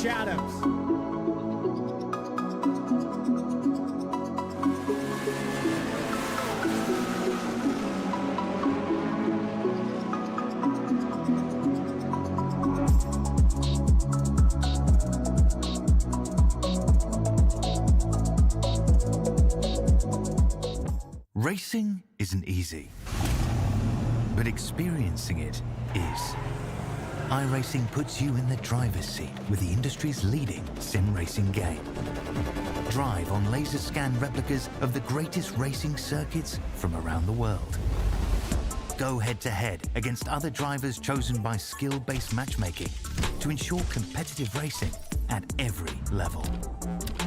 Adams. Racing isn't easy, but experiencing it is. iRacing puts you in the driver's seat with the industry's leading sim racing game. Drive on laser scan replicas of the greatest racing circuits from around the world. Go head-to-head against other drivers chosen by skill-based matchmaking to ensure competitive racing at every level.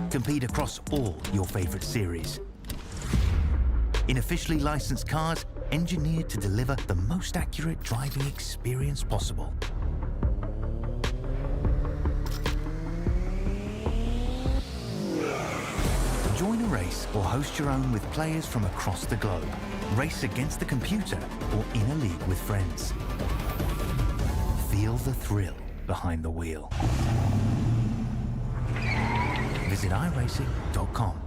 Compete across all your favorite series. In officially licensed cars, engineered to deliver the most accurate driving experience possible. Join a race or host your own with players from across the globe. Race against the computer or in a league with friends. Feel the thrill behind the wheel. Visit iRacing.com.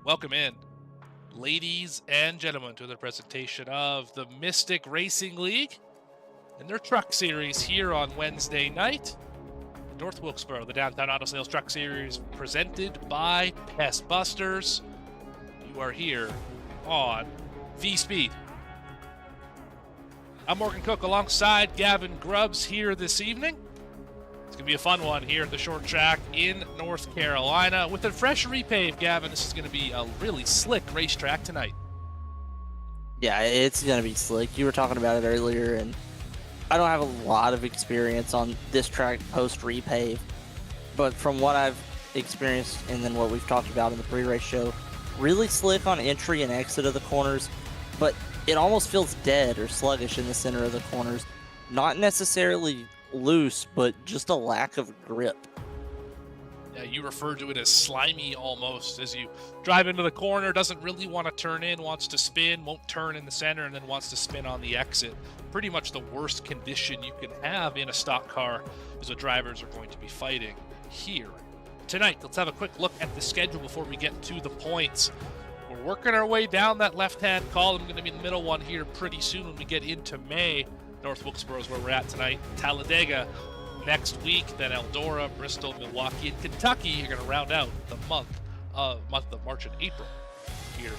Welcome in, ladies and gentlemen, to the presentation of the Mystic Racing League and their truck series here on Wednesday night. North Wilkesboro, the Downtown Auto Sales Truck Series, presented by Pest Busters. You are here on V-Speed. I'm Morgan Cook alongside Gavin Grubbs here this evening. It's going to be a fun one here at the short track in North Carolina. With a fresh repave, Gavin, this is going to be a really slick racetrack tonight. Yeah, it's going to be slick. You were talking about it earlier, and I don't have a lot of experience on this track post-repave. But from what I've experienced and then what we've talked about in the pre-race show, really slick on entry and exit of the corners, but it almost feels dead or sluggish in the center of the corners. Not necessarily loose, but just a lack of grip. Yeah, you referred to it as slimy almost as you drive into the corner, doesn't really want to turn in, wants to spin, won't turn in the center, and then wants to spin on the exit. Pretty much the worst condition you can have in a stock car is what drivers are going to be fighting here. Tonight, let's have a quick look at the schedule before we get to the points. We're working our way down that left-hand column, going to be the middle one here pretty soon when we get into May. North Wilkesboro is where we're at tonight. Talladega next week, then Eldora, Bristol, Milwaukee, and Kentucky are going to round out the month of March and April here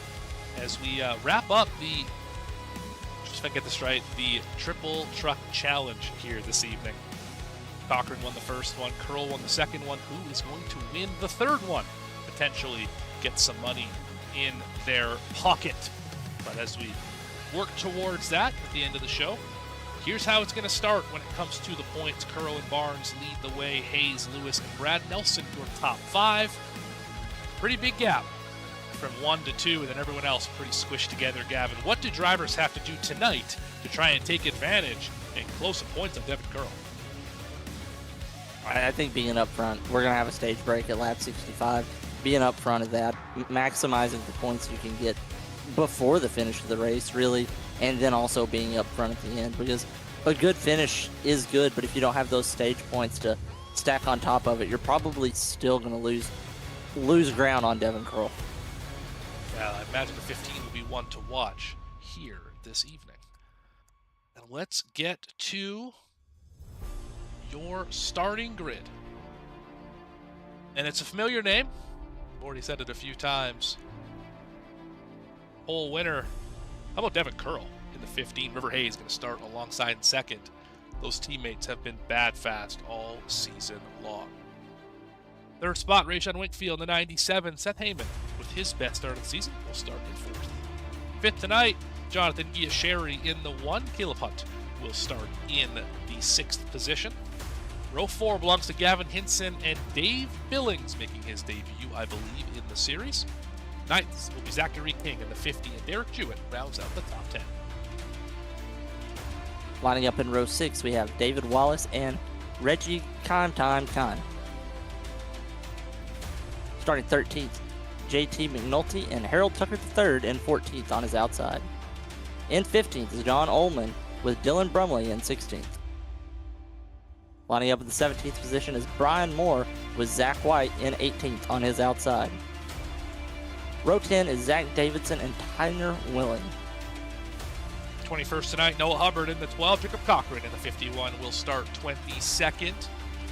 as we wrap up the, just if I get this right, the Triple Truck Challenge here this evening. Cochran won the first one, Curl won the second one. Who is going to win the third one? Potentially get some money in their pocket. But as we work towards that at the end of the show, here's how it's going to start when it comes to the points. Curl and Barnes lead the way. Hayes, Lewis, and Brad Nelson your top five. Pretty big gap from 1 to 2, and then everyone else pretty squished together. Gavin, what do drivers have to do tonight to try and take advantage and close the points on Devin Curl? I think being up front, we're going to have a stage break at lap 65. Being up front of that, maximizing the points you can get before the finish of the race, really, and then also being up front at the end, because a good finish is good, but if you don't have those stage points to stack on top of it, you're probably still going to lose lose ground on Devin Curl. Yeah, I imagine the 15 will be one to watch here this evening. And let's get to your starting grid. And it's a familiar name. I've already said it a few times. Pole winner. How about Devin Curl in the 15? River Hayes going to start alongside in second. Those teammates have been bad fast all season long. Third spot, Rayshon Winkfield in the 97. Seth Heyman, with his best start of the season, will start in fourth. Fifth tonight, Jonathan Giasheri in the 1. Caleb Hunt will start in the 6th position. Row 4 belongs to Gavin Hinson and Dave Billings making his debut, I believe, in the series. Ninth will be Zachary King in the 50, and Derek Jewett rounds out the top 10. Lining up in row 6, we have David Wallace and Reggie Khan. Starting 13th, JT McNulty and Harold Tucker III in 14th on his outside. In 15th is John Ullman with Dylan Brumley in 16th. Lining up in the 17th position is Brian Moore with Zach White in 18th on his outside. Row 10 is Zach Davidson and Tyler Willing. 21st tonight, Noah Hubbard in the 12. Jacob Cochran in the 51 will start 22nd.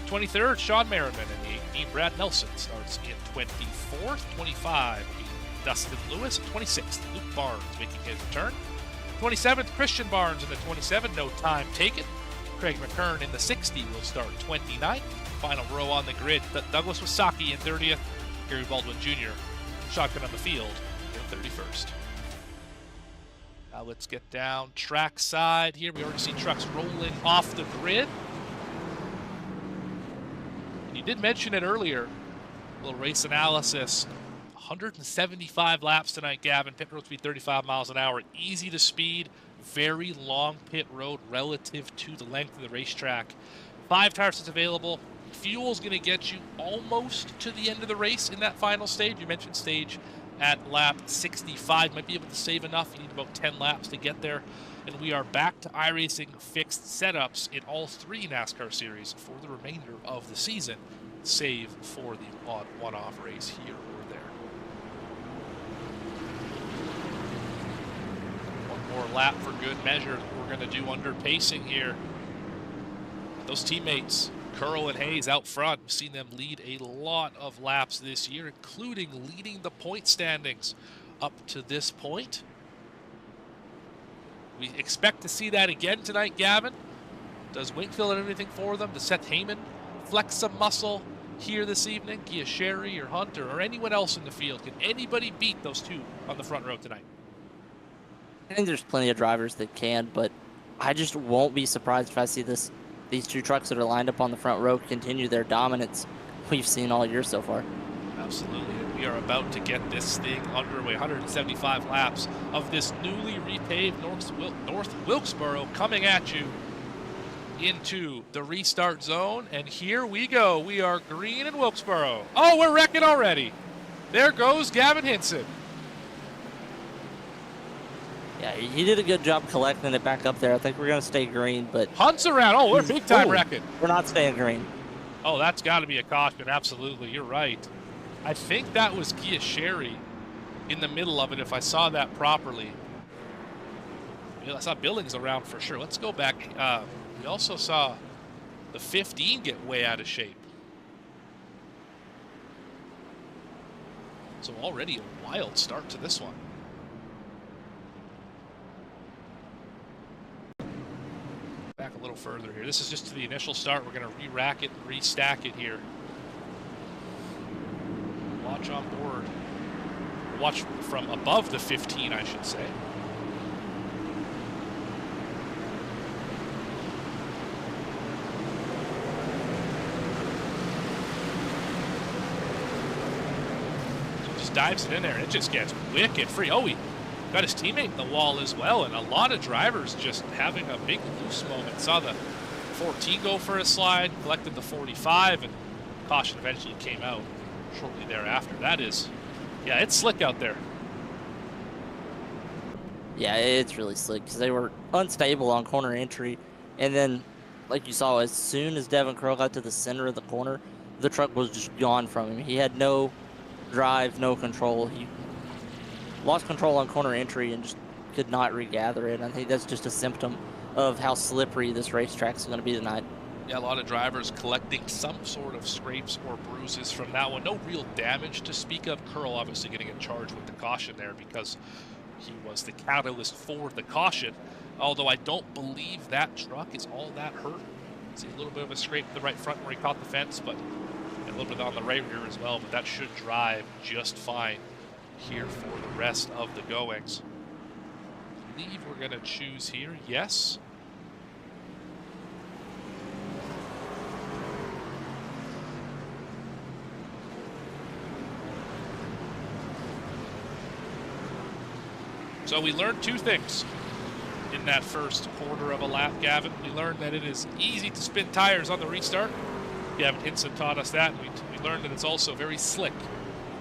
23rd, Sean Merriman in the 18. Brad Nelson starts in 24th. 25 will be Dustin Lewis. 26th, Luke Barnes making his return. 27th, Christian Barnes in the 27. No time taken. Craig McKern in the 60 will start 29th. Final row on the grid, Douglas Wasaki in 30th. Gary Baldwin Jr. shotgun on the field in 31st. Now let's get down track side here. We already see trucks rolling off the grid. And you did mention it earlier, a little race analysis. 175 laps tonight, Gavin. Pit road speed 35 miles an hour. Easy to speed. Very long pit road relative to the length of the racetrack. 5 tire sets available. Fuel's going to get you almost to the end of the race in that final stage. You mentioned stage at lap 65. Might be able to save enough. You need about 10 laps to get there. And we are back to iRacing fixed setups in all 3 NASCAR series for the remainder of the season, save for the odd one-off race here or there. One more lap for good measure. We're going to do under pacing here. Those teammates, Curl and Hayes out front, we've seen them lead a lot of laps this year, including leading the point standings up to this point. We expect to see that again tonight, Gavin. Does Winkfield have anything for them? Does Seth Heyman flex some muscle here this evening? Giasheri or Hunter or anyone else in the field? Can anybody beat those 2 on the front row tonight? I think there's plenty of drivers that can, but I just won't be surprised if I see these 2 trucks that are lined up on the front row continue their dominance we've seen all year so far. Absolutely. We are about to get this thing underway. 175 laps of this newly repaved North Wilkesboro coming at you into the restart zone. And here we go. We are green in Wilkesboro. Oh, we're wrecking already. There goes Gavin Hinson. Yeah, he did a good job collecting it back up there. I think we're going to stay green, but... Hunt's around. Oh, we're big time wrecking. We're not staying green. Oh, that's got to be a caution. Absolutely. You're right. I think that was Giasheri in the middle of it, if I saw that properly. I saw Billings around for sure. Let's go back. We also saw the 15 get way out of shape. So already a wild start to this one. Back a little further here. This is just to the initial start. We're going to re-rack it and restack it here. Watch on board. Watch from above the 15, I should say. So just dives it in there and it just gets wicked free. Oh, he got his teammate in the wall as well, and a lot of drivers just having a big loose moment. Saw the 14 go for a slide, collected the 45, and caution eventually came out shortly thereafter. That is, yeah, it's slick out there. Yeah, it's really slick because they were unstable on corner entry. And then, like you saw, as soon as Devin Curl got to the center of the corner, the truck was just gone from him. He had no drive, no control. He lost control on corner entry and just could not regather it. I think that's just a symptom of how slippery this racetrack is going to be tonight. Yeah, a lot of drivers collecting some sort of scrapes or bruises from that one. No real damage to speak of. Curl obviously getting in charge with the caution there because he was the catalyst for the caution. Although I don't believe that truck is all that hurt. See a little bit of a scrape in the right front where he caught the fence, but a little bit on the right rear as well. But that should drive just fine here for the rest of the goings. I believe we're going to choose here. Yes. So we learned two things in that first quarter of a lap, Gavin. We learned that it is easy to spin tires on the restart. Gavin Hinson taught us that. We learned that it's also very slick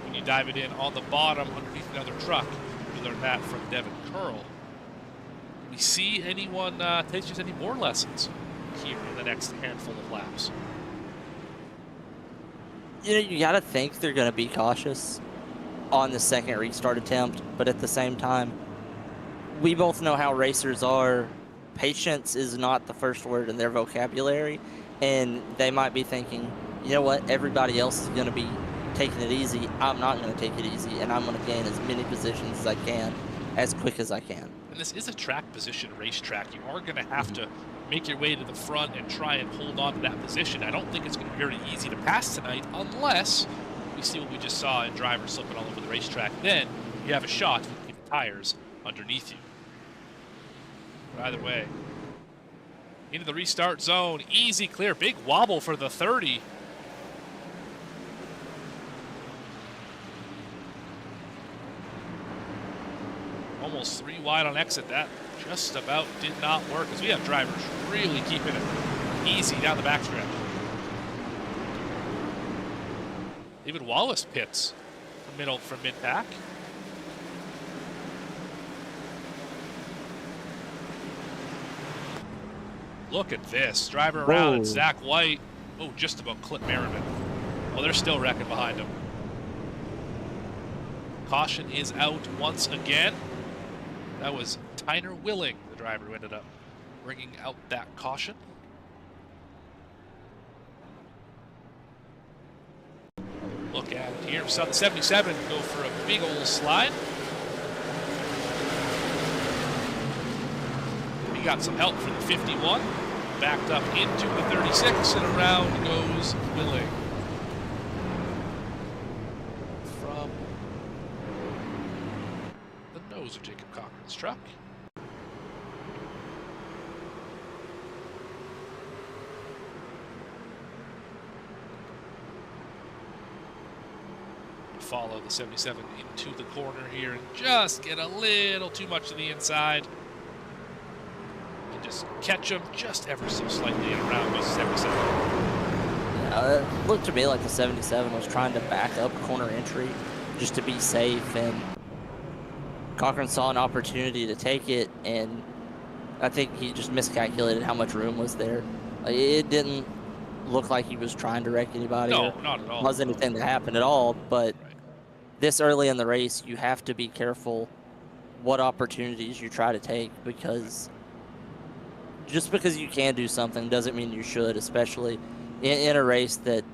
when you dive it in on the bottom underneath another truck. We learned that from Devin Curl. Do we see anyone teach us any more lessons here in the next handful of laps? You know, you got to think they're going to be cautious on the second restart attempt, but at the same time, we both know how racers are. Patience is not the first word in their vocabulary, and they might be thinking, you know what, everybody else is going to be taking it easy. I'm not going to take it easy, and I'm going to gain as many positions as I can, as quick as I can. And this is a track position racetrack. You are going to have to make your way to the front and try and hold on to that position. I don't think it's going to be very easy to pass tonight unless we see what we just saw in drivers slipping all over the racetrack. Then you have a shot to keep the tires underneath you. But either way, into the restart zone, easy clear, big wobble for the 30. Almost 3 wide on exit. That just about did not work as we have drivers really keeping it easy down the backstretch. Even Wallace pits from mid-pack. Look at this. Driver around and Zach White. Oh, just about clip Merriman. Oh, they're still wrecking behind him. Caution is out once again. That was Tyner Willing, the driver who ended up bringing out that caution. Look at it here. We saw the 77 go for a big old slide. We got some help from the 51. Backed up into the 36, and around goes Willing. From the nose of Jacob Cochran's truck. Follow the 77 into the corner here and just get a little too much to the inside. And just catch them just ever so slightly and around goes 77. It looked to me like the 77 was trying to back up corner entry just to be safe, and Cochran saw an opportunity to take it, and I think he just miscalculated how much room was there. It didn't look like he was trying to wreck anybody. No, not at all. Wasn't anything that happened at all, but this early in the race, you have to be careful what opportunities you try to take, because just because you can do something doesn't mean you should, especially in a race that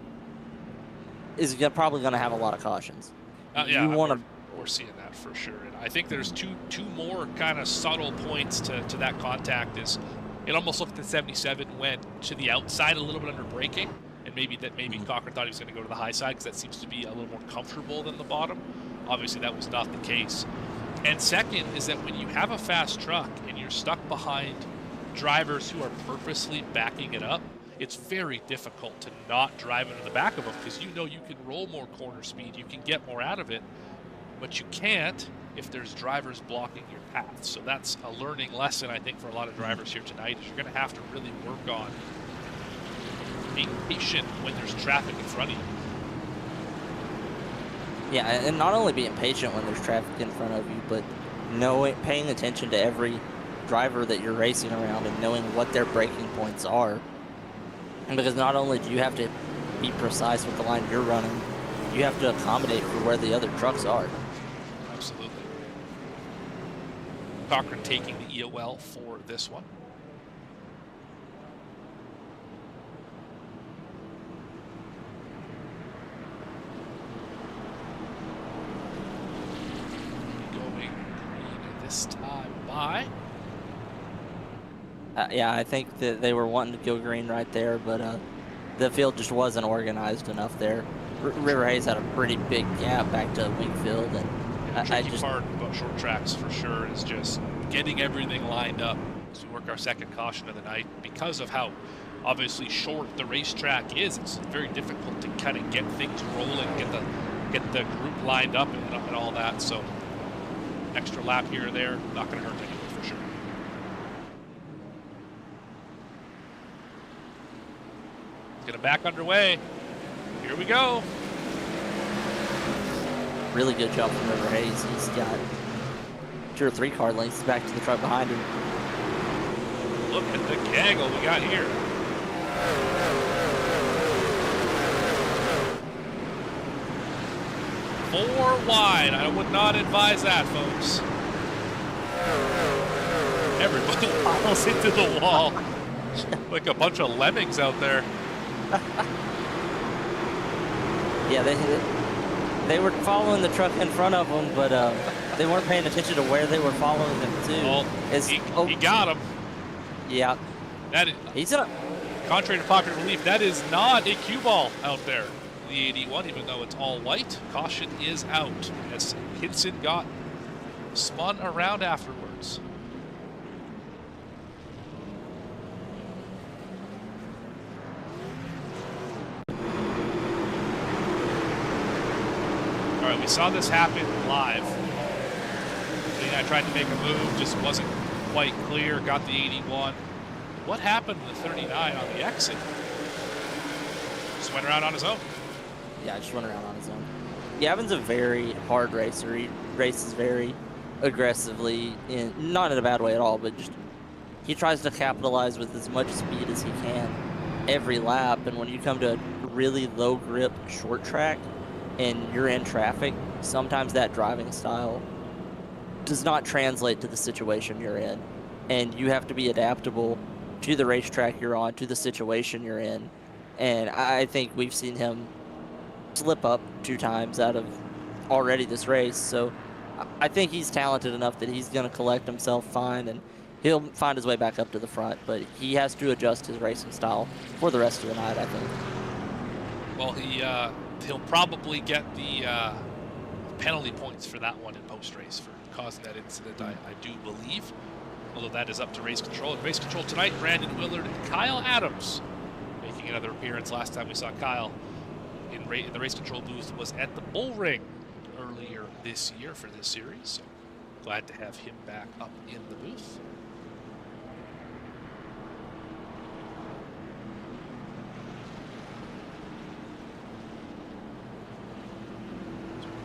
is probably going to have a lot of cautions. Yeah, we're seeing that for sure. And I think there's two more kind of subtle points to that contact. Is it almost looked at 77 went to the outside a little bit under braking, and maybe Cochran thought he was going to go to the high side because that seems to be a little more comfortable than the bottom. Obviously, that was not the case. And second is that when you have a fast truck and you're stuck behind drivers who are purposely backing it up, it's very difficult to not drive into the back of them, because you know you can roll more corner speed, you can get more out of it, but you can't if there's drivers blocking your path. So that's a learning lesson, I think, for a lot of drivers here tonight, is you're going to have to really work on being patient when there's traffic in front of you. Yeah, and not only being patient when there's traffic in front of you, but paying attention to every driver that you're racing around and knowing what their braking points are. And because not only do you have to be precise with the line you're running, you have to accommodate for where the other trucks are. Absolutely. Cochran taking the EOL for this one. Going green this time by. Yeah, I think that they were wanting to go green right there, but the field just wasn't organized enough there. River Hayes had a pretty big gap back to Wingfield, and The tricky part about short tracks for sure is just getting everything lined up as we work our second caution of the night. Because of how obviously short the racetrack is, it's very difficult to kind of get things rolling, get the group lined up and all that. So extra lap here or there, not going to hurt anyone for sure. Get it back underway. Here we go. really good job from River Hayes. He's got 2 or 3 car lengths back to the truck behind him. Look at the gaggle we got here. Four wide. I would not advise that, folks. Everybody piles into the wall like a bunch of lemmings out there. Yeah, they were following the truck in front of them, but they weren't paying attention to where they were following them to. He got him. Yeah. That is, he's up. Contrary to popular belief, that is not a cue ball out there. The 81, even though it's all white, caution is out as Hinson got spun around afterwards. All right, we saw this happen live. I tried to make a move, just wasn't quite clear, got the 81. What happened to the 39 on the exit? Just went around on his own. Yeah, just went around on his own. Gavin's a very hard racer. He races very aggressively, not in a bad way at all, but just he tries to capitalize with as much speed as he can every lap. And when you come to a really low grip short track and you're in traffic, sometimes that driving style does not translate to the situation you're in. And you have to be adaptable to the racetrack you're on, to the situation you're in. And I think we've seen him slip up 2 times out of already this race. So I think he's talented enough that he's going to collect himself fine and he'll find his way back up to the front. But he has to adjust his racing style for the rest of the night, I think. Well, he'll probably get the penalty points for that one in post-race for causing that incident, I do believe. Although that is up to race control. And race control tonight, Brandon Willard and Kyle Adams making another appearance. Last time we saw Kyle in the race control booth was at the Bull Ring earlier this year for this series. So glad to have him back up in the booth.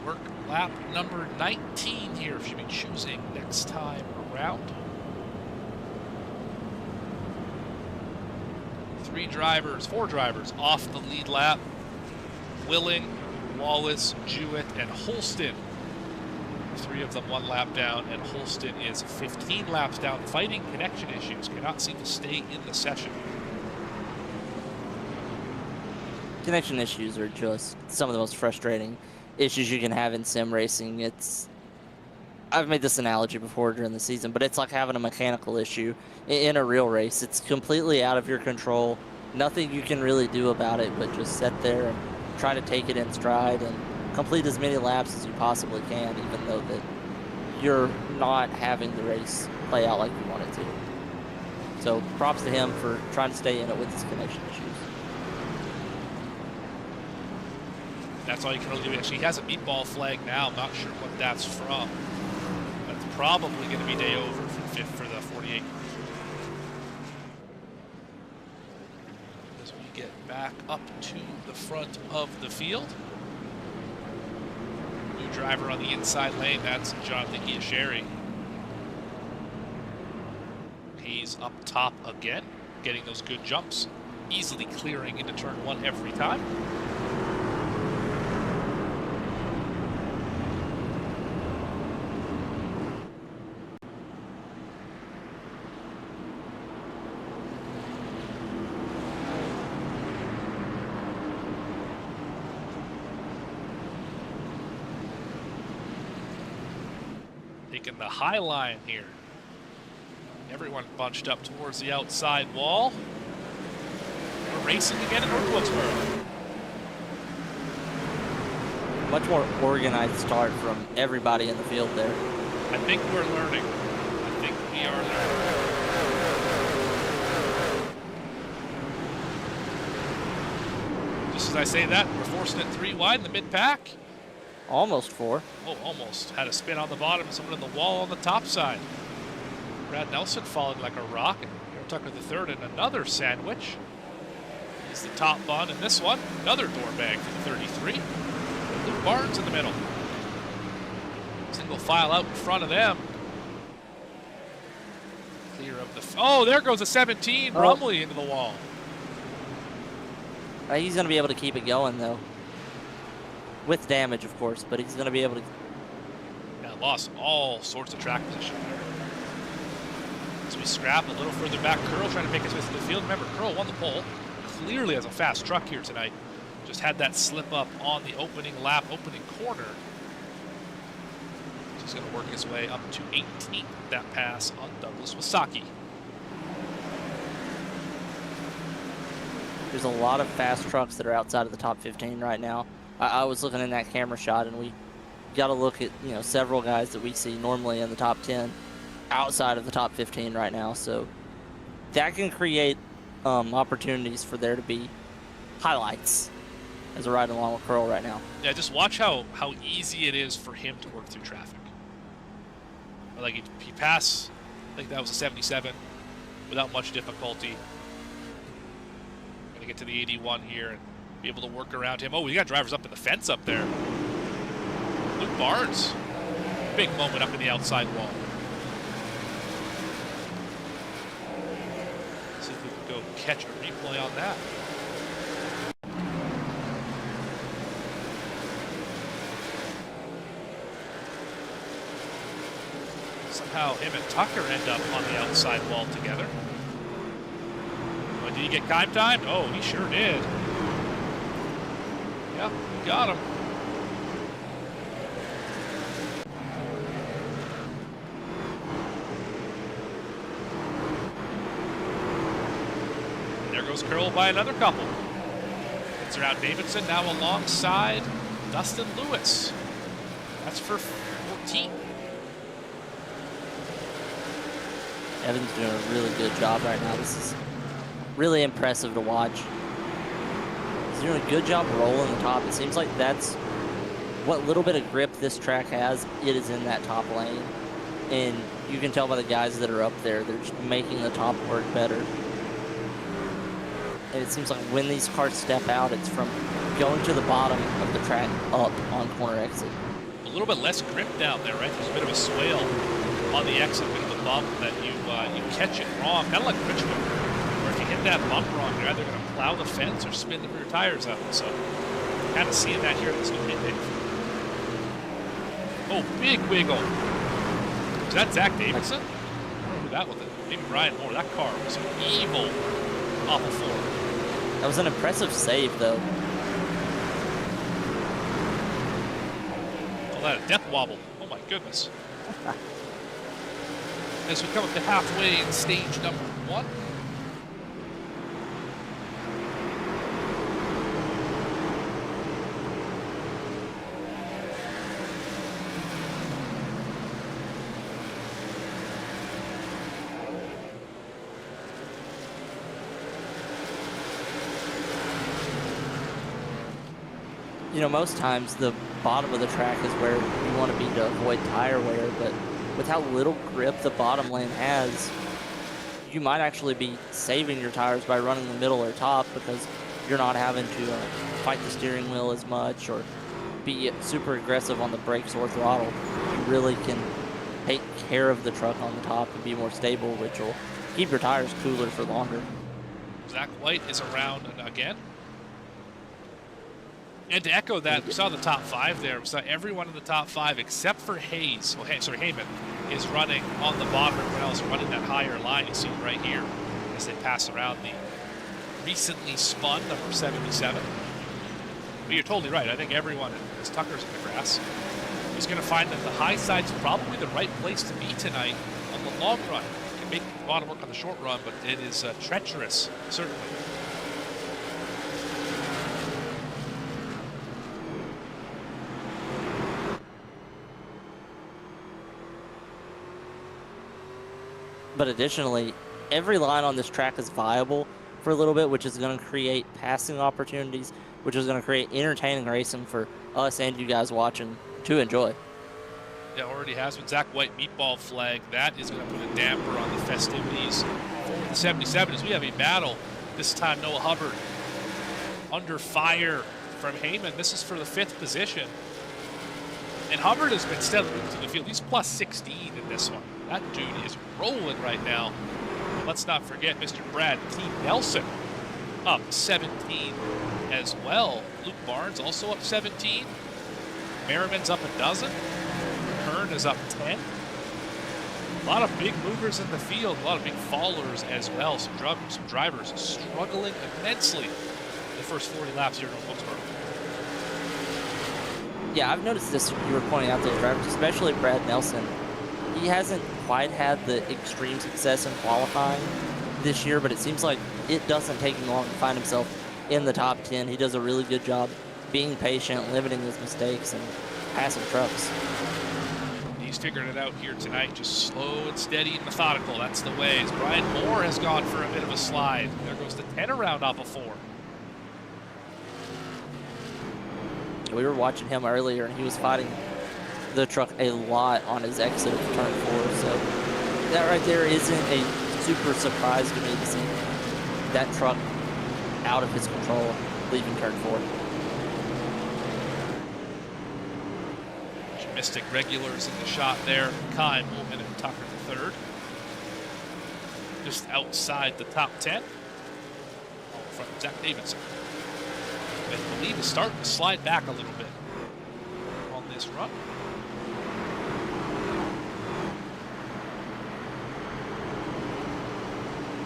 Work lap number 19 here. Should be choosing next time around. 4 drivers off the lead lap. Willing, Wallace, Jewett, and Holston. 3 of them 1 lap down, and Holston is 15 laps down, fighting connection issues. Cannot seem to stay in the session. connection issues are just some of the most frustrating issues you can have in sim racing. I've made this analogy before during the season, but it's like having a mechanical issue in a real race. It's completely out of your control. Nothing you can really do about it but just sit there and try to take it in stride and complete as many laps as you possibly can, even though that you're not having the race play out like you want it to. So props to him for trying to stay in it with his connection issues. That's all you can really do. Actually, he has a meatball flag now. I'm not sure what that's from. That's probably going to be day over for the 48. As we get back up to the front of the field. New driver on the inside lane, that's Jonathan Giasheri. He's up top again, getting those good jumps, easily clearing into turn 1 every time. taking the high line here. Everyone bunched up towards the outside wall. We're racing again in North Wilkesboro. Much more organized start from everybody in the field there. I think we're learning. I think we are learning. Just as I say that, we're forcing it 3 wide in the mid-pack. Almost 4. Oh, almost. Had a spin on the bottom and someone in the wall on the top side. Brad Nelson falling like a rock. And Tucker the third in another sandwich. He's the top bun in this one. Another door bag for the 33. Luke Barnes in the middle. Single file out in front of them. Clear of the... Oh, there goes a 17. Oh. Brumley into the wall. He's going to be able to keep it going, though. With damage, of course, but he's going to be able to... Yeah, lost all sorts of track position there. As we scrap a little further back, Curl trying to make his way through the field. Remember, Curl won the pole. Clearly has a fast truck here tonight. Just had that slip up on the opening lap, opening corner. So he's going to work his way up to 18th. That pass on Douglas Wasaki. There's a lot of fast trucks that are outside of the top 15 right now. I was looking in that camera shot, and we got to look at, you know, several guys that we see normally in the top 10 outside of the top 15 right now. So that can create opportunities for there to be highlights as a ride along with Curl right now. Yeah, just watch how easy it is for him to work through traffic. Like he passed, I think that was a 77 without much difficulty. Gonna get to the 81 here and be able to work around him. Oh, we got drivers up in the fence up there. Luke Barnes, big moment up in the outside wall. See if we can go catch a replay on that. Somehow him and Tucker end up on the outside wall together. But did he get timed? Oh, he sure did. Yep, got him. And there goes Curl by another couple. Gets around Davidson now alongside Dustin Lewis. That's for 14. Evan's doing a really good job right now. This is really impressive to watch. He's doing a good job rolling the top. It seems like that's what little bit of grip this track has. It is in that top lane. And you can tell by the guys that are up there, they're just making the top work better. And it seems like when these cars step out, it's from going to the bottom of the track up on corner exit. A little bit less grip down there, right? There's a bit of a swale on the exit with the bump that you catch it wrong. Kind of like Richmond, where if you hit that bump wrong, you're either going to plow the fence or spin the rear tires out. So kind of seeing that here in this new mid-pave. Oh, big wiggle. Is that Zach Davidson? Who that was? Maybe Brian Moore. That car was evil off of 4. That was an impressive save, though. Oh, that a death wobble. Oh my goodness. As we come up to halfway in stage number 1. You know, most times the bottom of the track is where you want to be to avoid tire wear, but with how little grip the bottom lane has, you might actually be saving your tires by running the middle or top because you're not having to fight the steering wheel as much or be super aggressive on the brakes or throttle. You really can take care of the truck on the top and be more stable, which will keep your tires cooler for longer. Zach White is around again. And to echo that, we saw the top 5 there. We saw everyone in the top 5 except for Hayes. Oh, Heyman is running on the bottom. Everyone else running that higher line. You see it right here as they pass around the recently spun number 77. But you're totally right. I think everyone, as Tucker's in the grass, He's going to find that the high side's probably the right place to be tonight on the long run. He can make a lot of work on the short run, but it is treacherous, certainly. But additionally, every line on this track is viable for a little bit, which is going to create passing opportunities, which is going to create entertaining racing for us and you guys watching to enjoy. Yeah, already has been. Zach White meatball flag. That is going to put a damper on the festivities for the 77 as we have a battle. This time Noah Hubbard under fire from Heyman. This is for the 5th position. And Hubbard has been steadily moving to the field. He's plus 16 in this one. That dude is rolling right now. And let's not forget Mr. Brad T. Nelson up 17 as well. Luke Barnes also up 17. Merriman's up a dozen. Kern is up 10. A lot of big movers in the field, a lot of big fallers as well. Some drivers struggling immensely the first 40 laps here in Wilkesboro. Yeah, I've noticed this. You were pointing out those drivers, especially Brad Nelson. He hasn't quite had the extreme success in qualifying this year, but it seems like it doesn't take him long to find himself in the top 10. He does a really good job being patient, limiting his mistakes, and passing trucks. He's figuring it out here tonight, just slow and steady and methodical. That's the way. As Brian Moore has gone for a bit of a slide. There goes the 10 around off of 4. We were watching him earlier, and he was fighting the truck a lot on his exit of turn 4. So that right there isn't a super surprise to me to see that truck out of his control leaving turn 4. Mystic regulars in the shot there. Kai, Moolman, and Tucker the 3rd. Just outside the top 10. All in front of Zach Davidson. And the lead is starting to slide back a little bit on this run.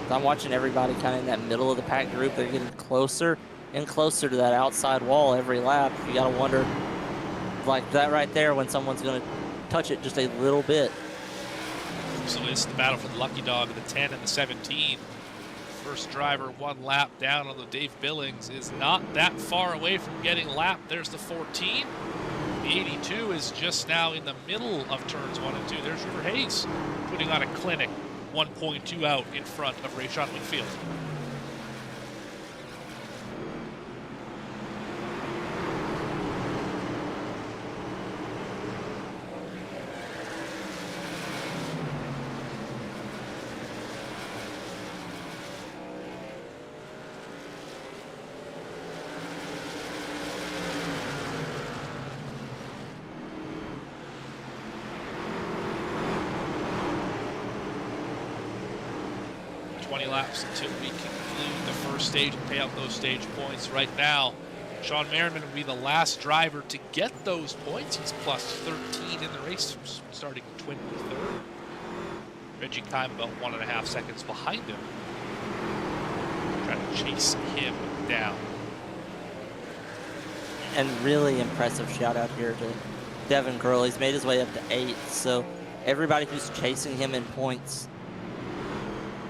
I'm watching everybody kind of in that middle of the pack group. They're getting closer and closer to that outside wall every lap. You got to wonder, like that right there, when someone's going to touch it just a little bit. So it's the battle for the lucky dog of the 10 and the 17. First driver 1 lap down, although Dave Billings is not that far away from getting lapped. There's the 14. The 82 is just now in the middle of turns 1 and 2. There's River Hayes putting on a clinic, 1.2 out in front of Rayshon Winfield. Laps until we conclude the first stage and pay out those stage points. Right now, Sean Merriman will be the last driver to get those points. He's plus 13 in the race, starting 23rd. Reggie Kime about 1.5 seconds behind him. Trying to chase him down. And really impressive shout out here to Devin Curl. He's made his way up to 8th, so everybody who's chasing him in points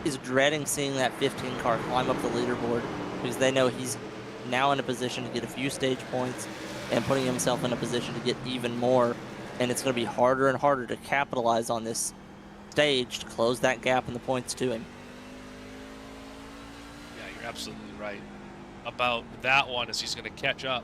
is dreading seeing that 15 car climb up the leaderboard because they know he's now in a position to get a few stage points and putting himself in a position to get even more. And it's going to be harder and harder to capitalize on this stage to close that gap in the points to him. Yeah, you're absolutely right about that one as he's going to catch up.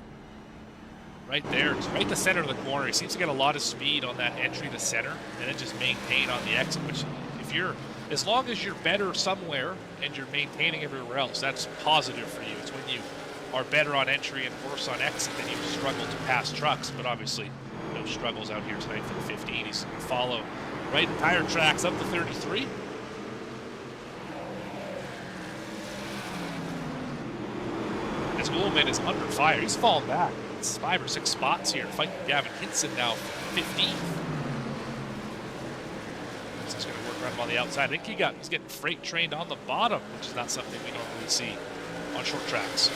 Right there, it's right in the center of the corner. He seems to get a lot of speed on that entry to center and then just maintain on the exit, which if you're as long as you're better somewhere and you're maintaining everywhere else, that's positive for you. It's when you are better on entry and worse on exit that you struggle to pass trucks. But obviously, no struggles out here tonight for the 15. He's going to follow right tire tracks up to 33. As Woolman is under fire, he's fallen back. It's 5 or 6 spots here. Fighting Gavin Hinson now, 15th. He's going to work around him on the outside. I think he's getting freight trained on the bottom, which is not something we normally see on short tracks.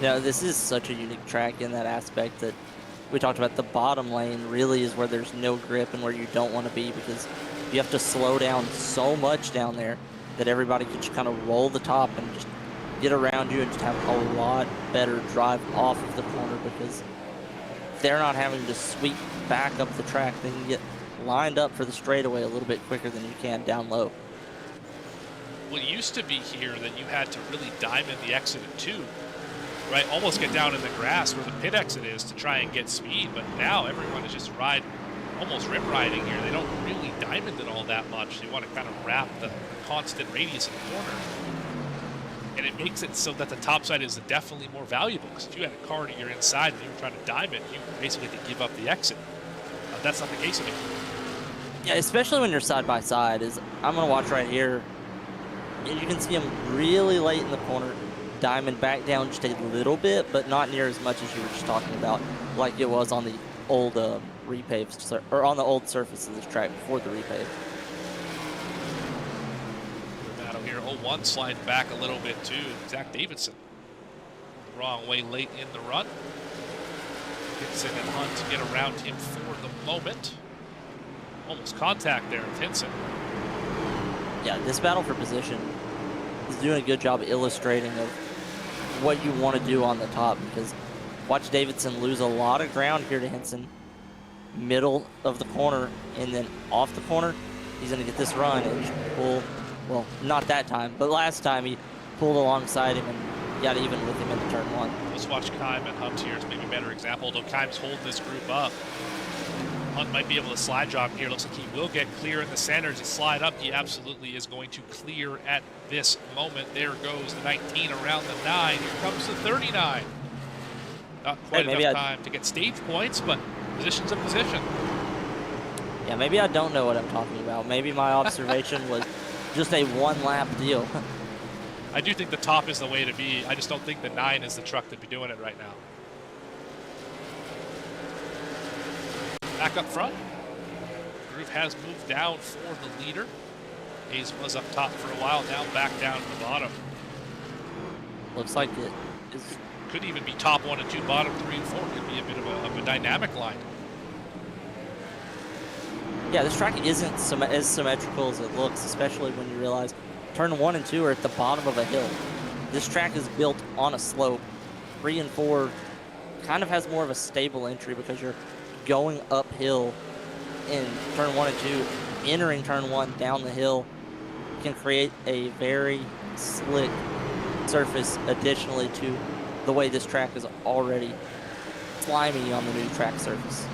Yeah, this is such a unique track in that aspect that we talked about, the bottom lane really is where there's no grip and where you don't want to be, because you have to slow down so much down there that everybody can just kind of roll the top and just get around you and just have a lot better drive off of the corner, because they're not having to sweep back up the track. They can get lined up for the straightaway a little bit quicker than you can down low. What used to be here that you had to really diamond the exit at 2, right? Almost get down in the grass where the pit exit is to try and get speed, but now everyone is just almost rip riding here. They don't really diamond it all that much. They want to kind of wrap the constant radius in the corner. And it makes it so that the top side is definitely more valuable, because if you had a car to your inside and you were trying to diamond, you basically had to give up the exit. That's not the case anymore. Yeah, especially when you're side by side. I'm going to watch right here. And you can see him really late in the corner, diamond back down just a little bit, but not near as much as you were just talking about, like it was on the old repaved, or on the old surface of this track before the repave. Battle here, 0-1 sliding back a little bit too. Zach Davidson, the wrong way late in the run. Hinson and Hunt get around him for the moment. Almost contact there with Hinson. Yeah, this battle for position is doing a good job illustrating of what you want to do on the top, because watch Davidson lose a lot of ground here to Hinson. Middle of the corner, and then off the corner, he's going to get this run and just pull. Well, not that time, but last time he pulled alongside him and got even with him in the turn 1. Let's watch Kime and Hunt here. It's maybe a better example, though Kime's holding this group up. Hunt might be able to slide drop here. Looks like he will get clear in the center. As he slide up, he absolutely is going to clear at this moment. There goes the 19 around the 9. Here comes the 39. Not quite enough time to get stage points, but position's a position. Yeah, maybe I don't know what I'm talking about. Maybe my observation was just a one-lap deal. I do think the top is the way to be. I just don't think the 9 is the truck to be doing it right now. Back up front. Groove has moved down for the leader. Hayes was up top for a while, now back down to the bottom. Looks like it is. Could even be top 1 and 2, bottom 3 and 4. Could be a bit of a dynamic line. Yeah, this track isn't as symmetrical as it looks, especially when you realize turn 1 and 2 are at the bottom of a hill. This track is built on a slope. 3 and 4 kind of has more of a stable entry because you're going uphill in turn 1 and 2. Entering turn 1 down the hill can create a very slick surface, additionally to the way this track is already slimy on the new track surface.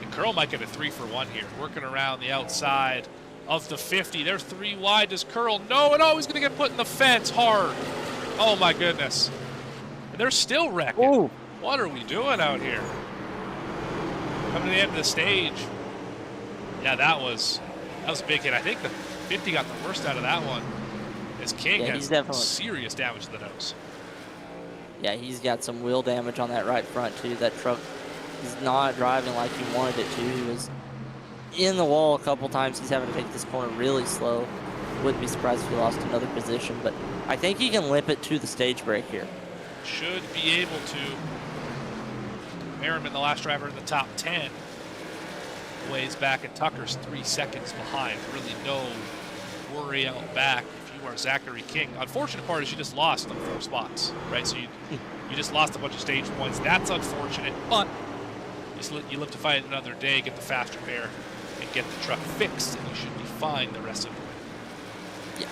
And Curl might get a 3-for-1 here, working around the outside of the 50. They're 3 wide. Does Curl? No, and oh, he's going to get put in the fence hard. Oh, my goodness. And they're still wrecking. Ooh. What are we doing out here? Coming to the end of the stage. Yeah, that was a big hit. I think the 50 got the worst out of that one, as King has serious damage to the nose. Yeah, he's got some wheel damage on that right front, too. That truck is not driving like he wanted it to. He was in the wall a couple times. He's having to take this corner really slow. Wouldn't be surprised if he lost another position, but I think he can limp it to the stage break here. Should be able to. Merriman, the last driver in the top 10, ways back, and Tucker's 3 seconds behind. Really no worry out back if you are Zachary King. Unfortunate part is you just lost on 4 spots, right? So you just lost a bunch of stage points. That's unfortunate, but you live to fight another day, get the faster pair, and get the truck fixed, and you should be fine the rest of the way. Yeah.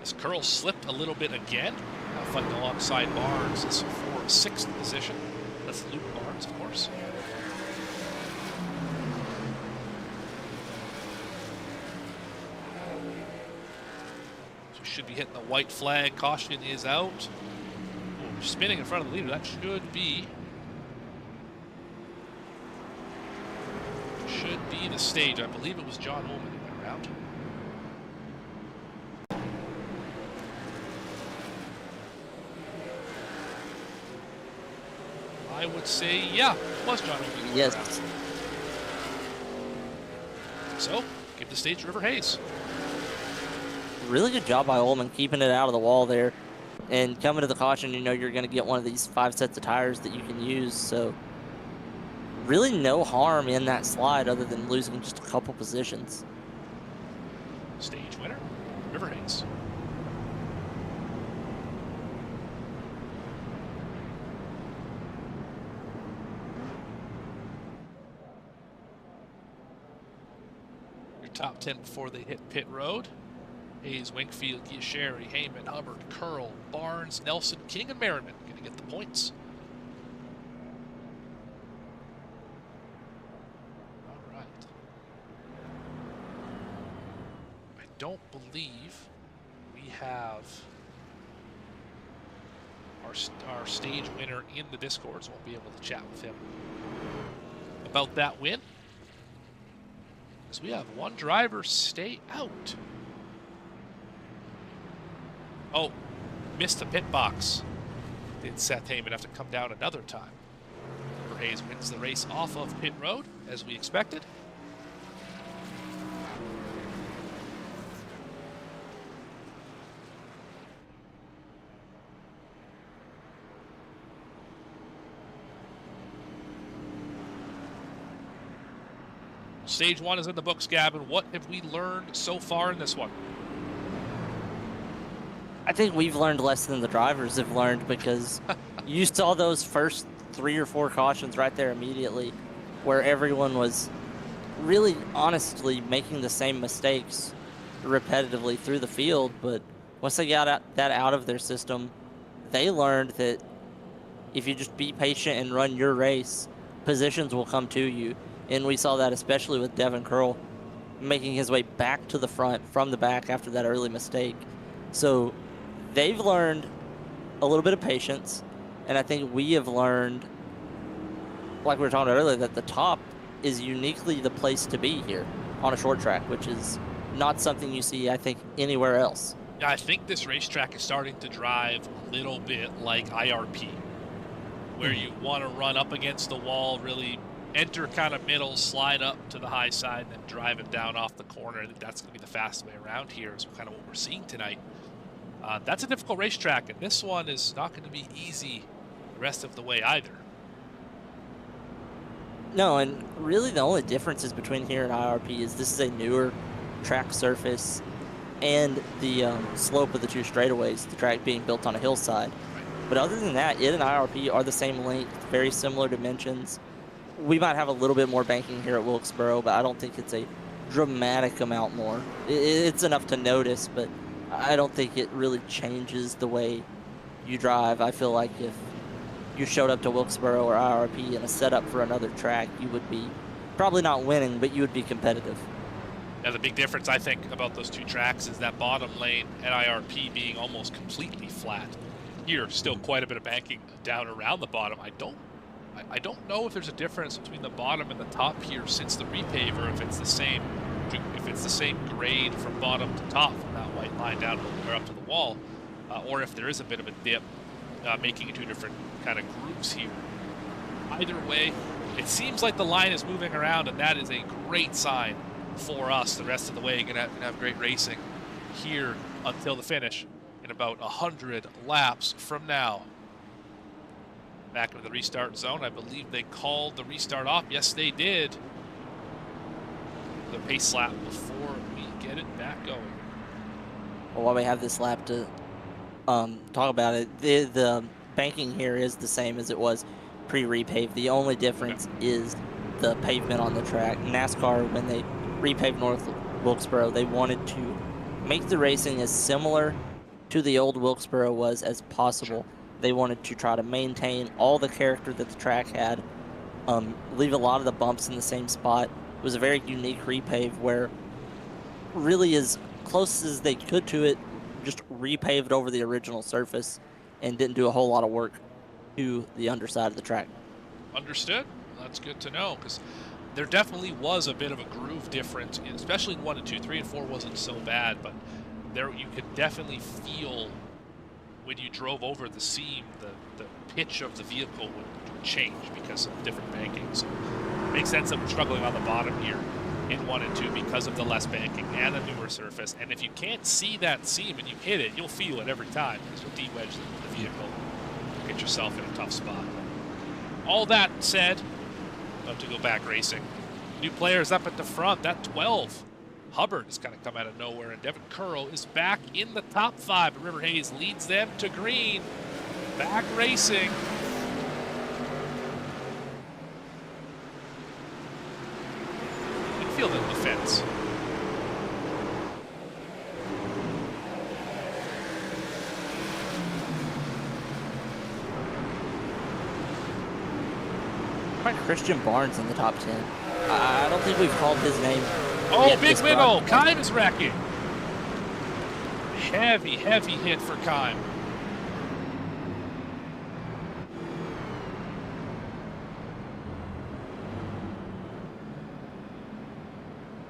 This Curl slipped a little bit again. Now fighting alongside Barnes is for 6th position. That's Luke Barnes, of course. So should be hitting the white flag. Caution is out. Ooh, spinning in front of the leader. That should be the stage. I believe it was John Ullman who went around. I would say, yeah, it was John Ullman. Yes. So, give the stage to River Hayes. Really good job by Ullman keeping it out of the wall there. And coming to the caution, you know you're going to get one of these 5 sets of tires that you can use. So really no harm in that slide other than losing just a couple positions. Stage winner, River Hayes. Your top 10 before they hit pit road. Hayes, Wingfield, Giasheri, Heyman, Hubbard, Curl, Barnes, Nelson, King, and Merriman going to get the points. All right. I don't believe we have our stage winner in the Discords. Won't be able to chat with him about that win, because we have one driver stay out. Oh, missed the pit box. Did Seth Heyman have to come down another time? River Hayes wins the race off of pit road, as we expected. Stage 1 is in the books, Gavin. What have we learned so far in this one? I think we've learned less than the drivers have learned, because you saw those first 3 or 4 cautions right there immediately where everyone was really honestly making the same mistakes repetitively through the field. But once they got that out of their system, they learned that if you just be patient and run your race, positions will come to you. And we saw that especially with Devin Curl making his way back to the front from the back after that early mistake. So they've learned a little bit of patience, and I think we have learned, like we were talking about earlier, that the top is uniquely the place to be here on a short track, which is not something you see, I think, anywhere else. Yeah, I think this racetrack is starting to drive a little bit like IRP, where you want to run up against the wall, really enter kind of middle, slide up to the high side, and then drive it down off the corner. I think that's going to be the fast way around here, is kind of what we're seeing tonight. That's a difficult racetrack, and this one is not going to be easy the rest of the way either. No, and really the only differences between here and IRP is this is a newer track surface, and the slope of the 2 straightaways, the track being built on a hillside. Right. But other than that, it and IRP are the same length, very similar dimensions. We might have a little bit more banking here at Wilkesboro, but I don't think it's a dramatic amount more. It's enough to notice, but I don't think it really changes the way you drive. I feel like if you showed up to Wilkesboro or IRP in a setup for another track, you would be probably not winning, but you would be competitive. Now, the big difference, I think, about those 2 tracks is that bottom lane at IRP being almost completely flat. Here, still quite a bit of banking down around the bottom. I don't know if there's a difference between the bottom and the top here since the repave, or if it's the same grade from bottom to top from that white line down or up to the wall, or if there is a bit of a dip, making it 2 different kind of grooves here. Either way, it seems like the line is moving around, and that is a great sign for us the rest of the way. Gonna have great racing here until the finish in about 100 laps from now. Back into the restart zone. I believe they called the restart off. Yes, they did. The pace lap before we get it back going. Well, while we have this lap to talk about it, the banking here is the same as it was pre-repave. The only difference is the pavement on the track. NASCAR, when they repaved North Wilkesboro, they wanted to make the racing as similar to the old Wilkesboro was as possible. They wanted to try to maintain all the character that the track had, leave a lot of the bumps in the same spot. It was a very unique repave where really as close as they could to it, just repaved over the original surface and didn't do a whole lot of work to the underside of the track. Understood. That's good to know, because there definitely was a bit of a groove difference, especially in 1 and 2. 3 and 4 wasn't so bad, but there you could definitely feel when you drove over the seam, the pitch of the vehicle would change because of different bankings. So it makes sense that we're struggling on the bottom here. in 1 and 2 because of the less banking and the newer surface. And if you can't see that seam and you hit it, you'll feel it every time because you'll de-wedge the vehicle. Get yourself in a tough spot. All that said, about to go back racing. New players up at the front. That 12. Hubbard has kind of come out of nowhere, and Devin Curl is back in the top 5. But River Hayes leads them to green. Back racing. Infield in the fence. Find Christian Barnes in the top 10. I don't think we've called his name. Oh, yet big this middle. broadcast. Kime is wrecking. Heavy, heavy hit for Kime.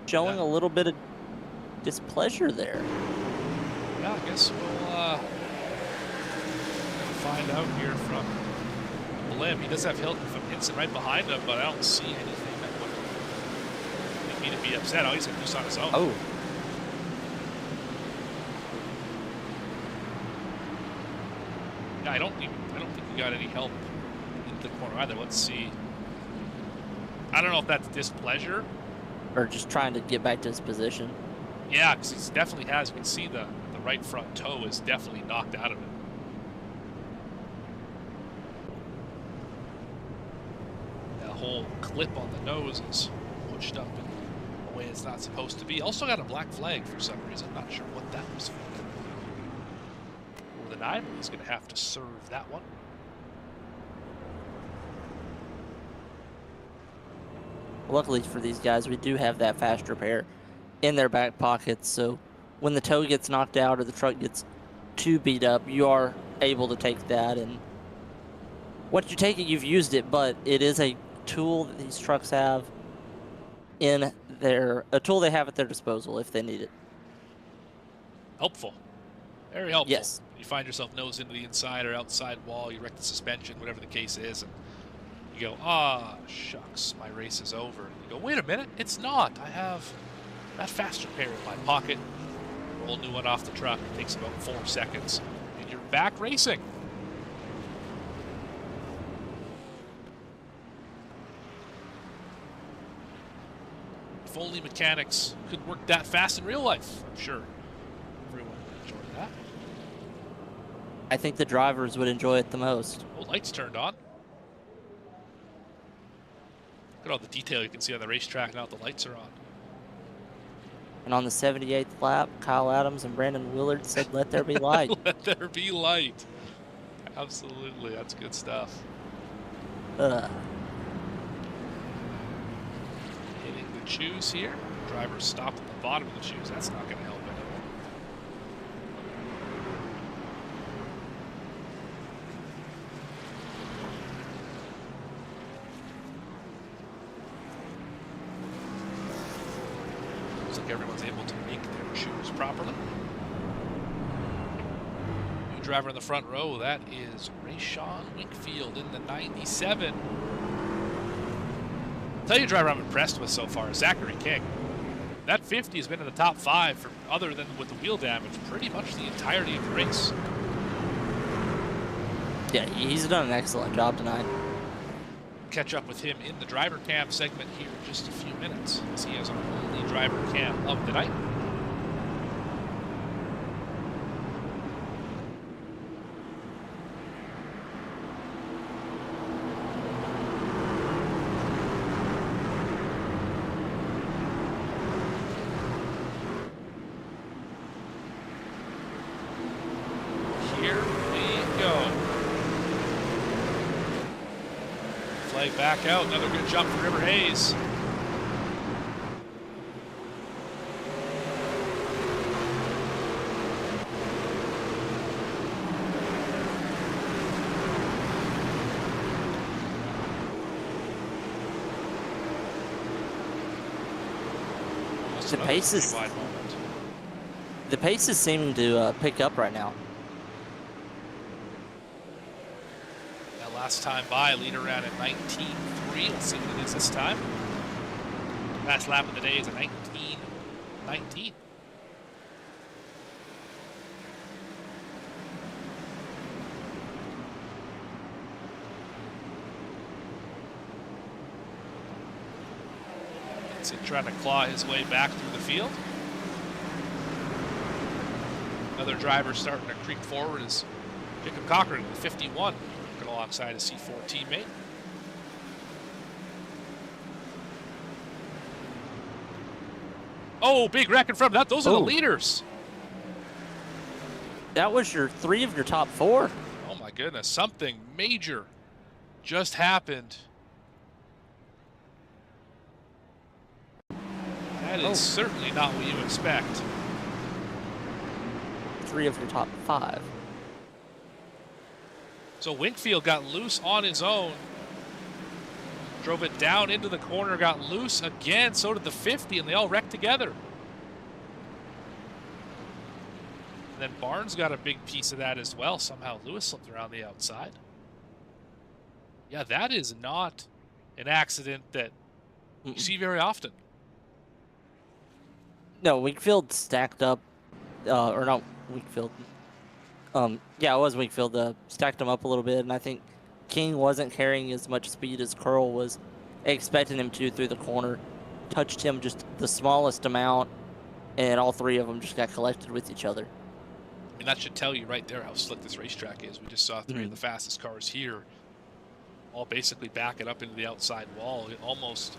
Showing a little bit of displeasure there. Yeah, I guess we'll find out here from Blim. He does have Hilton from Hinson right behind him, but I don't see anything that would make me to be upset. Oh, he's going to do this on his own. Oh. Yeah, I don't think we got any help in the corner either. Let's see. I don't know if that's displeasure. Or just trying to get back to his position. Yeah, because he definitely has. You can see the right front toe is definitely knocked out of it. That whole clip on the nose is pushed up in a way it's not supposed to be. Also got a black flag for some reason. Not sure what that was for. Or the 9, he's going to have to serve that one. Luckily for these guys, we do have that fast repair in their back pockets. So when the toe gets knocked out or the truck gets too beat up, you are able to take that. And once you take it, you've used it. But it is a tool that these trucks have a tool they have at their disposal if they need it. Helpful. Very helpful. Yes. You find yourself nose into the inside or outside wall, you wreck the suspension, whatever the case is, and you go, shucks, my race is over. And you go, wait a minute, it's not. I have that fast repair in my pocket. Roll a new one off the truck. It takes about 4 seconds, and you're back racing. If only mechanics could work that fast in real life, I'm sure everyone would enjoy that. I think the drivers would enjoy it the most. Oh, lights turned on. Look at all the detail you can see on the racetrack now that the lights are on. And on the 78th lap, Kyle Adams and Brandon Willard said, "Let there be light." Let there be light. Absolutely, that's good stuff. Ugh. Hitting the shoes here. Driver stopped at the bottom of the shoes. That's not going to help anyone. Looks like everyone's able to make their shoes properly. New driver in the front row, that is Rayshawn Winkfield in the 97. I'll tell you, driver I'm impressed with so far is Zachary King. That 50 has been in the top 5 for, other than with the wheel damage, pretty much the entirety of the race. Yeah, he's done an excellent job tonight. Catch up with him in the driver cam segment here in just a few minutes, as he has our only driver cam of the night. Here we go. Flag back out. Another good jump for River Hayes. Almost The another pace is- wide moment. The pace is seeming to pick up right now. That last time by, leader ran at 19.3. Let's see what it is this time. Fast lap of the day is a 19:19. Vincent trying to claw his way back through the field. Another driver starting to creep forward is Jacob Cochran, the 51, working alongside a C4 teammate. Oh, big wreck in front of that. Those are the leaders. That was your 3 of your top 4. Oh my goodness, something major just happened. That is certainly not what you expect. 3 of your top 5. So Winkfield got loose on his own. Drove it down into the corner, got loose again. So did the 50, and they all wrecked together. And then Barnes got a big piece of that as well. Somehow Lewis slipped around the outside. Yeah, that is not an accident that you see very often. No, Winkfield stacked up, or not Winkfield. Yeah, it was Winkfield. Stacked him up a little bit, and I think King wasn't carrying as much speed as Curl was expecting him to through the corner. Touched him just the smallest amount, and all 3 of them just got collected with each other. I mean, that should tell you right there how slick this racetrack is. We just saw 3 of the fastest cars here all basically back it up into the outside wall almost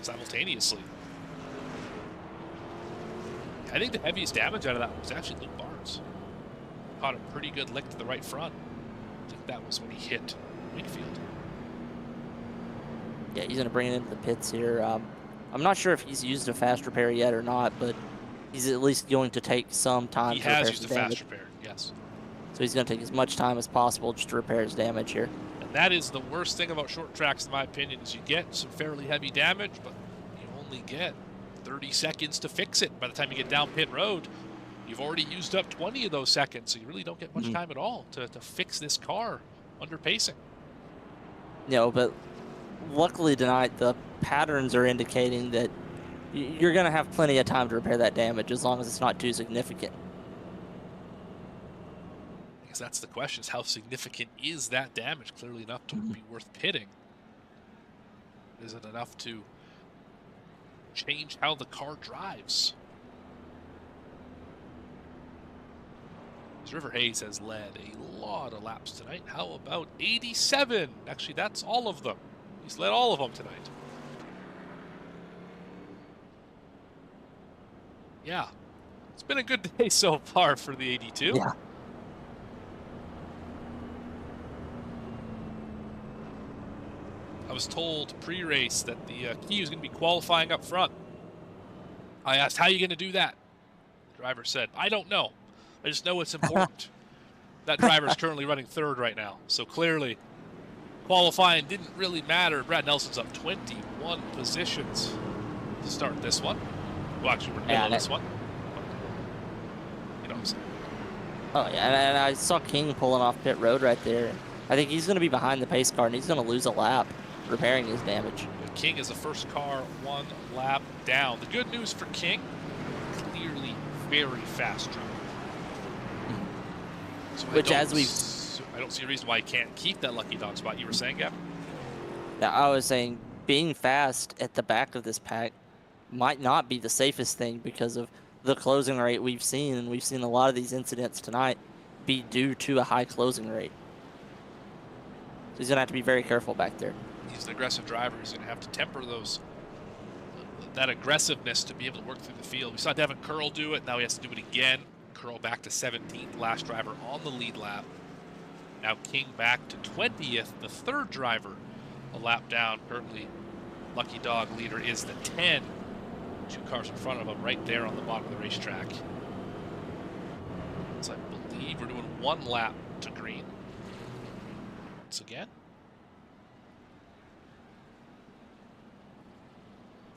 simultaneously. I think the heaviest damage out of that was actually Luke Barnes. Caught a pretty good lick to the right front. I think that was when he hit Wakefield. Yeah, he's going to bring it into the pits here. I'm not sure if he's used a fast repair yet or not, but he's at least going to take some time He to repair has his used a damage. fast repair, yes. So he's going to take as much time as possible just to repair his damage here. And that is the worst thing about short tracks, in my opinion, is you get some fairly heavy damage, but you only get 30 seconds to fix it. By the time you get down pit road, you've already used up 20 of those seconds, so you really don't get much time at all to fix this car under pacing. No, but luckily tonight the patterns are indicating that you're going to have plenty of time to repair that damage as long as it's not too significant. Because that's the question, is how significant is that damage? Clearly enough to be worth pitting. Is it enough to change how the car drives? River Hayes has led a lot of laps tonight. How about 87? Actually, that's all of them. He's led all of them tonight. Yeah, it's been a good day so far for the 82. Yeah. I was told pre-race that the key was going to be qualifying up front. I asked, how are you going to do that? The driver said, I don't know. I just know it's important. That driver is currently running third right now. So clearly, qualifying didn't really matter. Brad Nelson's up 21 positions to start this one. Well, actually, we're in the middle of this one. You know what I'm saying. Oh, yeah, and I saw King pulling off pit road right there. I think he's going to be behind the pace car, and he's going to lose a lap repairing his damage. King is the first car 1 lap down. The good news for King, clearly very fast driver. So Which, as I don't see a reason why he can't keep that lucky dog spot. You were saying, Gavin? Now, I was saying being fast at the back of this pack might not be the safest thing because of the closing rate we've seen, and we've seen a lot of these incidents tonight be due to a high closing rate. So he's going to have to be very careful back there. He's an aggressive driver. He's going to have to temper that aggressiveness to be able to work through the field. We saw Devin Curl do it. Now he has to do it again. Curl back to 17th, last driver on the lead lap. Now King back to 20th, the third driver a lap down. Currently, Lucky Dog leader is the 10. 2 cars in front of him right there on the bottom of the racetrack. So I believe we're doing 1 lap to green. Once again.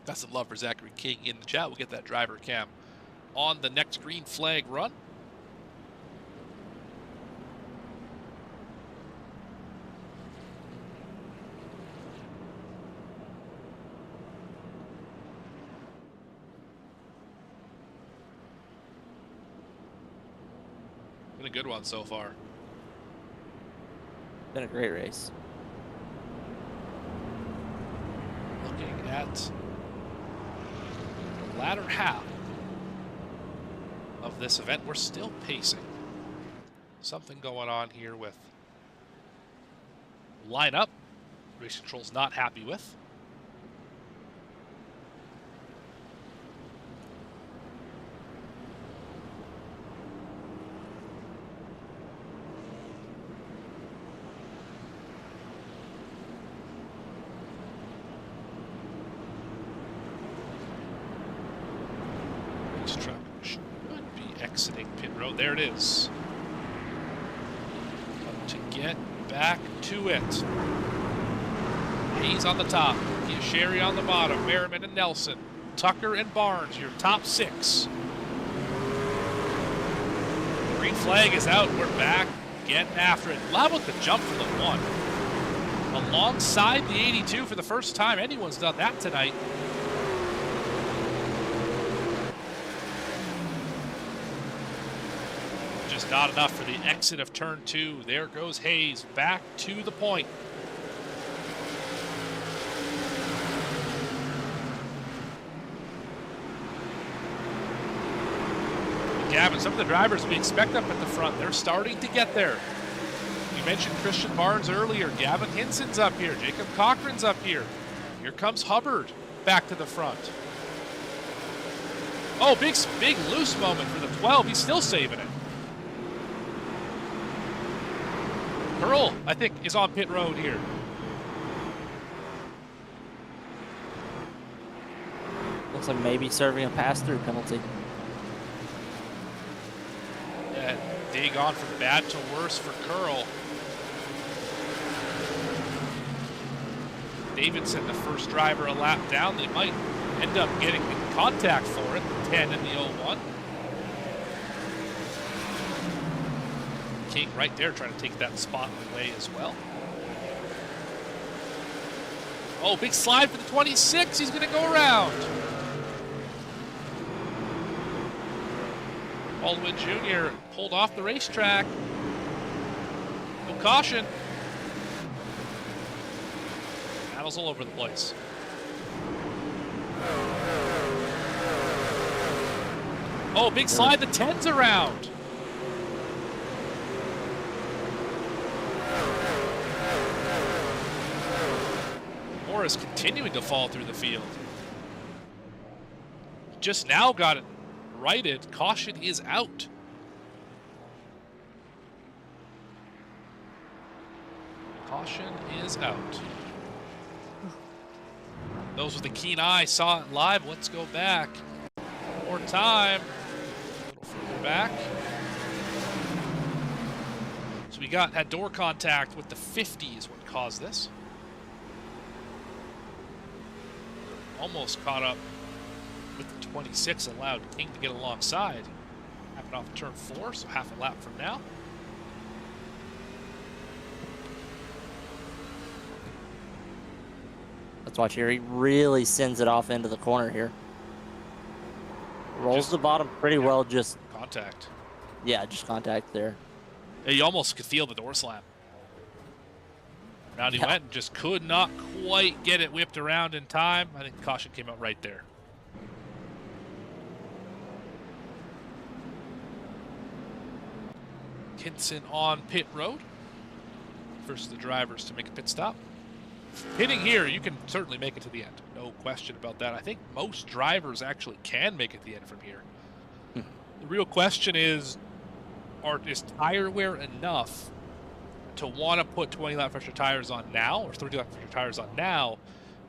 Got some love for Zachary King in the chat. We'll get that driver cam on the next green flag run. Been a good one so far. Been a great race. Looking at the latter half of this event, we're still pacing. Something going on here with lineup. Race control's not happy with. This truck should be exiting pit road. There it is. To get back to it. Hayes on the top. Sherry on the bottom. Merriman and Nelson. Tucker and Barnes, your top 6. Green flag is out. We're back getting after it. Loud with the jump for the 1. Alongside the 82 for the first time anyone's done that tonight. Just not enough for the exit of turn 2. There goes Hayes back to the point. Gavin, some of the drivers we expect up at the front, they're starting to get there. You mentioned Christian Barnes earlier. Gavin Hinson's up here. Jacob Cochran's up here. Here comes Hubbard back to the front. Oh, big loose moment for the 12. He's still saving it. Pearl, I think, is on pit road here. Looks like maybe serving a pass-through penalty. Yeah, day gone from bad to worse for Curl. Davidson, the first driver a lap down. They might end up getting in contact for it, the 10 and the 01. King right there trying to take that spot away as well. Oh, big slide for the 26. He's going to go around. Baldwin Jr. pulled off the racetrack. No caution. Battles all over the place. Oh, big slide. The 10's around. Morris continuing to fall through the field. Just now got it righted. Caution is out. Caution is out. Those with a keen eye saw it live. Let's go back. More time. A little further back. So we had door contact with the 50 is what caused this. Almost caught up with the 26, allowed King to get alongside. Happened off turn 4, so half a lap from now. Let's watch here. He really sends it off into the corner here. Rolls the bottom pretty well. Just contact. Yeah, just contact there. Yeah, you almost could feel the door slam. Now he went and just could not quite get it whipped around in time. I think caution came out right there. Hinson on pit road. First the drivers to make a pit stop. Pitting here, you can certainly make it to the end. No question about that. I think most drivers actually can make it to the end from here. The real question is tire wear enough to want to put 20 lap pressure tires on now, or 30 lap pressure tires on now,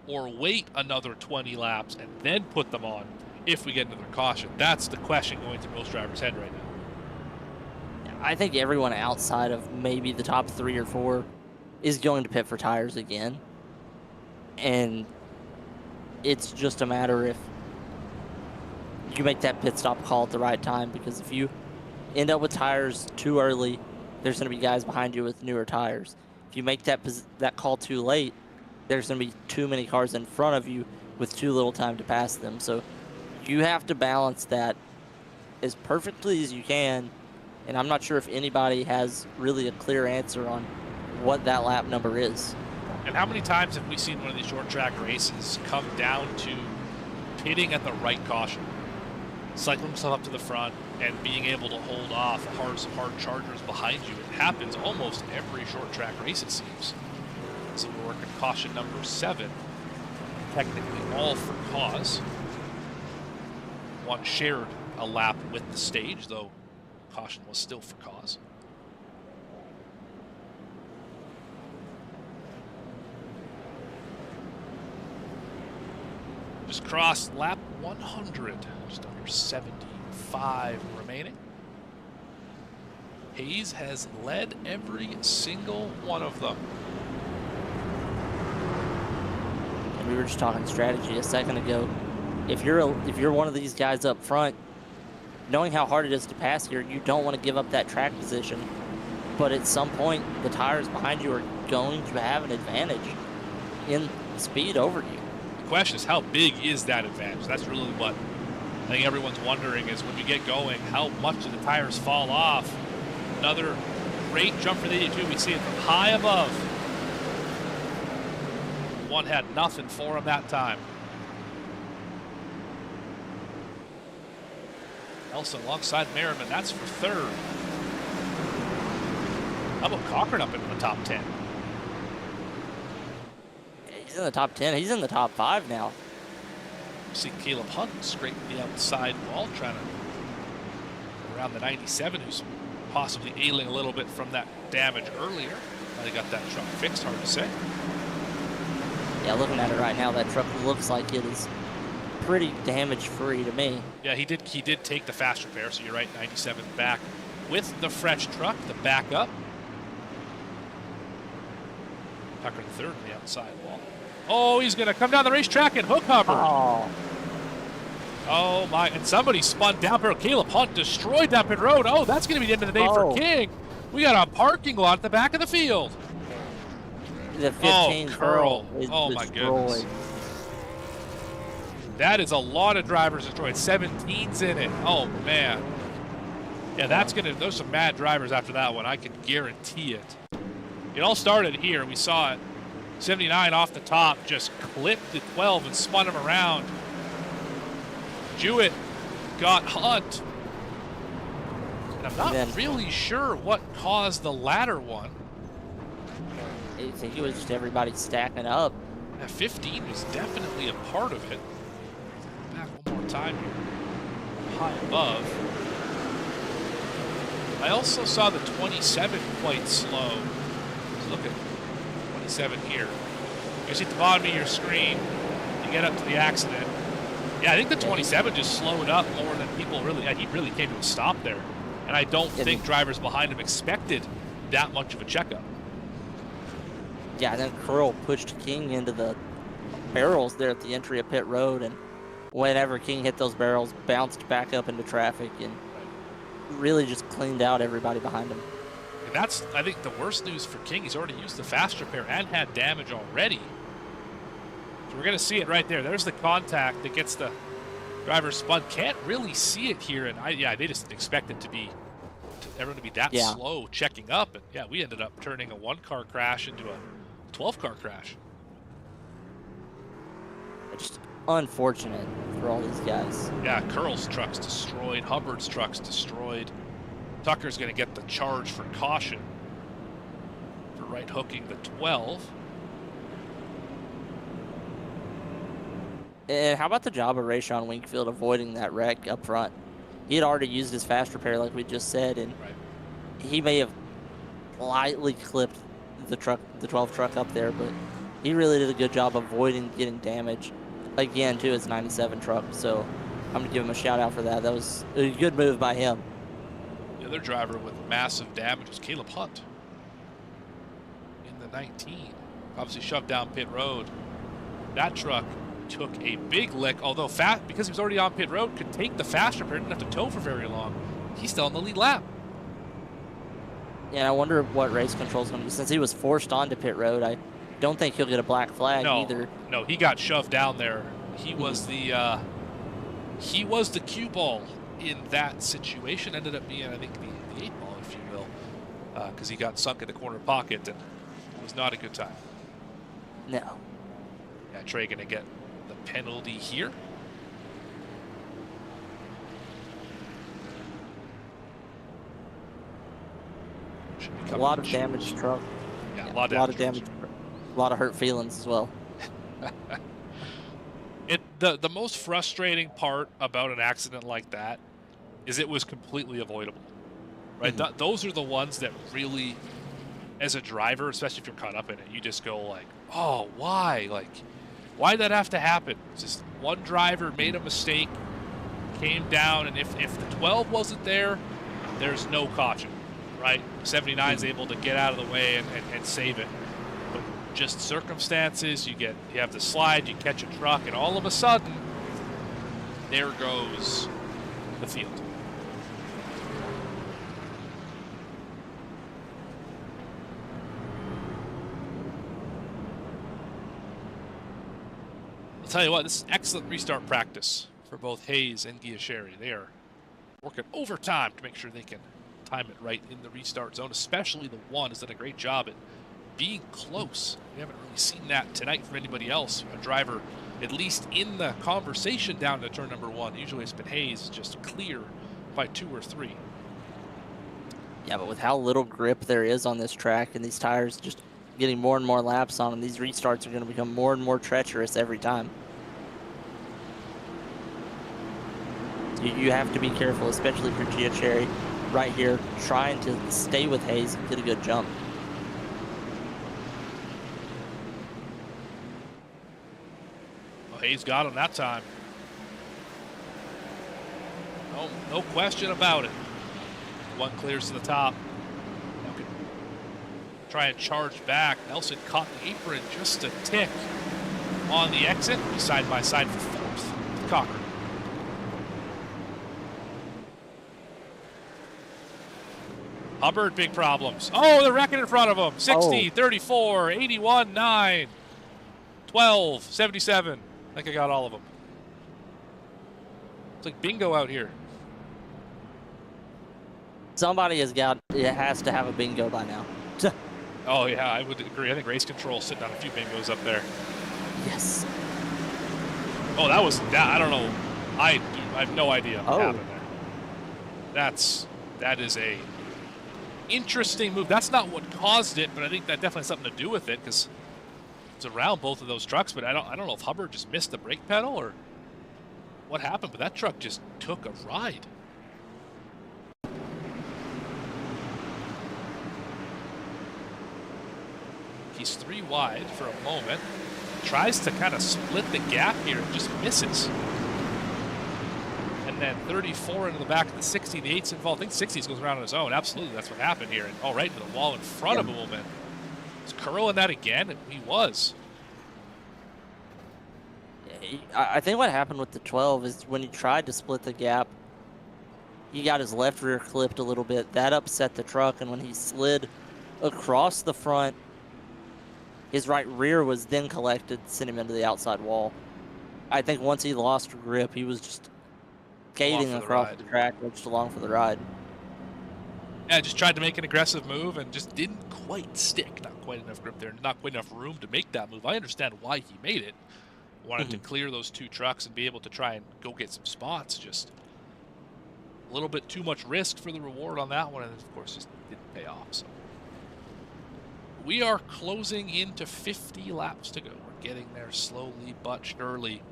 or wait another 20 laps and then put them on if we get another caution? That's the question going through most drivers' head right now. I think everyone outside of maybe the top 3 or 4 is going to pit for tires again. And it's just a matter if you make that pit stop call at the right time, because if you end up with tires too early, there's going to be guys behind you with newer tires. If you make that call too late, there's going to be too many cars in front of you with too little time to pass them. So you have to balance that as perfectly as you can And I'm not sure if anybody has really a clear answer on what that lap number is. And how many times have we seen one of these short track races come down to pitting at the right caution, cycling himself up to the front, and being able to hold off hard chargers behind you? It happens almost every short track race, it seems. So we're working caution number 7, technically all for cause. One shared a lap with the stage, though caution was still for cause. Just crossed lap 100, just under 75 remaining. Hayes has led every single one of them. And we were just talking strategy a second ago. If you're one of these guys up front, knowing how hard it is to pass here, you don't want to give up that track position. But at some point, the tires behind you are going to have an advantage in speed over you. The question is, how big is that advantage? That's really what I think everyone's wondering, is when you get going, how much do the tires fall off? Another great jump for the 82. We see it from high above. One had nothing for him that time. Nelson alongside Merriman, that's for 3rd. How about Cochran up into the top 10? He's in the top 10. He's in the top 5 now. See Caleb Hunt scraping the outside wall, trying to go around the 97, who's possibly ailing a little bit from that damage earlier. They got that truck fixed, hard to say. Yeah, looking at it right now, that truck looks like it is pretty damage-free to me. Yeah, he did take the fast repair, so you're right, 97 back with the fresh truck, the backup. Tucker in 3rd on the outside wall. Oh, he's going to come down the racetrack and hook Hubbard. Oh, my. And somebody spun down pit road. Caleb Hunt destroyed that pit road. Oh, that's going to be the end of the day for King. We got a parking lot at the back of the field. The 15 Curl. is Oh, my destroyed. goodness. That is a lot of drivers destroyed. 17's in it. Oh, man. Yeah, there's some mad drivers after that one. I can guarantee it. It all started here. We saw it. 79 off the top, just clipped the 12 and spun him around. Jewett got Hunt. And I'm not really sure what caused the latter one. I think it was just everybody stacking up. Yeah, 15 was definitely a part of it. Back one more time here. High above. I also saw the 27 quite slow. Let's look at 27 here. You see at the bottom of your screen, you get up to the accident. Yeah, I think the 27 just slowed up more than people really. Yeah, he really came to a stop there. And I don't think drivers behind him expected that much of a checkup. Yeah, and then Curl pushed King into the barrels there at the entry of pit road, and whenever King hit those barrels, bounced back up into traffic and really just cleaned out everybody behind him. And that's, I think, the worst news for King. He's already used the fast repair and had damage already. So we're going to see it right there. There's the contact that gets the driver spun. Can't really see it here, and they just expect it to be everyone to be that slow checking up, and yeah, we ended up turning a 1-car crash into a 12-car crash. Just unfortunate for all these guys. Yeah, Curl's truck's destroyed. Hubbard's truck's destroyed. Tucker's going to get the charge for caution for right hooking the 12. And how about the job of Rayshon Wingfield avoiding that wreck up front? He had already used his fast repair, like we just said, and he may have lightly clipped the 12 truck up there, but he really did a good job avoiding getting damage. Again, too, it's a 97 truck, so I'm going to give him a shout-out for that. That was a good move by him. The other driver with massive damage was Caleb Hunt in the 19. Obviously shoved down pit road. That truck took a big lick, although because he was already on pit road, could take the fast repair, didn't have to tow for very long. He's still in the lead lap. Yeah, I wonder what race control is going to be. Since he was forced onto pit road, I don't think he'll get a black flag either. No, he got shoved down there. He was the cue ball in that situation. Ended up being, I think, the the 8-ball, if you will, because he got sunk in the corner pocket, and it was not a good time. No. Yeah, Trey going to get the penalty here. A lot of damaged truck. Yeah, Yeah, a lot of damage. A lot of hurt feelings as well. The most frustrating part about an accident like that is it was completely avoidable, right? Those are the ones that really, as a driver, especially if you're caught up in it, you just go like, oh, why? Like, why'd that have to happen? Just one driver made a mistake, came down, and if the 12 wasn't there, there's no caution, right? 79 is able to get out of the way and save it. But just circumstances, you have the slide, you catch a truck, and all of a sudden, there goes the field. I'll tell you what, this is excellent restart practice for both Hayes and Giasheri. They are working overtime to make sure they can time it right in the restart zone, especially the one has done a great job at being close. We haven't really seen that tonight from anybody else. A driver, at least in the conversation down to turn number 1. Usually it's been Hayes just clear by 2 or 3. Yeah, but with how little grip there is on this track and these tires just getting more and more laps on them, these restarts are going to become more and more treacherous every time. You have to be careful, especially for Giacheri right here, trying to stay with Hayes and get a good jump. Well, Hayes got him that time. No question about it. One clears to the top. Now can try and charge back. Nelson caught the apron just a tick on the exit. He's side by side for 4th. Cochran. Hubbard, big problems. Oh, they're wrecking in front of him. 60, 34, 81, 9, 12, 77. I think I got all of them. It's like bingo out here. Somebody has to have a bingo by now. Oh, yeah, I would agree. I think Race Control sitting on a few bingos up there. Yes. Oh, I don't know. I have no idea what happened there. That is a interesting move. That's not what caused it, but I think that definitely has something to do with it because it's around both of those trucks. But I don't know if Hubbard just missed the brake pedal or what happened, but that truck just took a ride. He's 3 wide for a moment. Tries to kind of split the gap here and just misses. And then 34 into the back of the 60. The 8's involved. I think 60s goes around on his own. Absolutely, that's what happened here. And right into the wall in front of him. And was curling that again? He was. I think what happened with the 12 is when he tried to split the gap, he got his left rear clipped a little bit. That upset the truck, and when he slid across the front, his right rear was then collected, sent him into the outside wall. I think once he lost grip, he was just skating across the track, just along for the ride. Yeah, just tried to make an aggressive move and just didn't quite stick. Not quite enough grip there, not quite enough room to make that move. I understand why he made it. Wanted to clear those 2 trucks and be able to try and go get some spots. Just a little bit too much risk for the reward on that one, and of course just didn't pay off. So we are closing into 50 laps to go. We're getting there slowly but surely.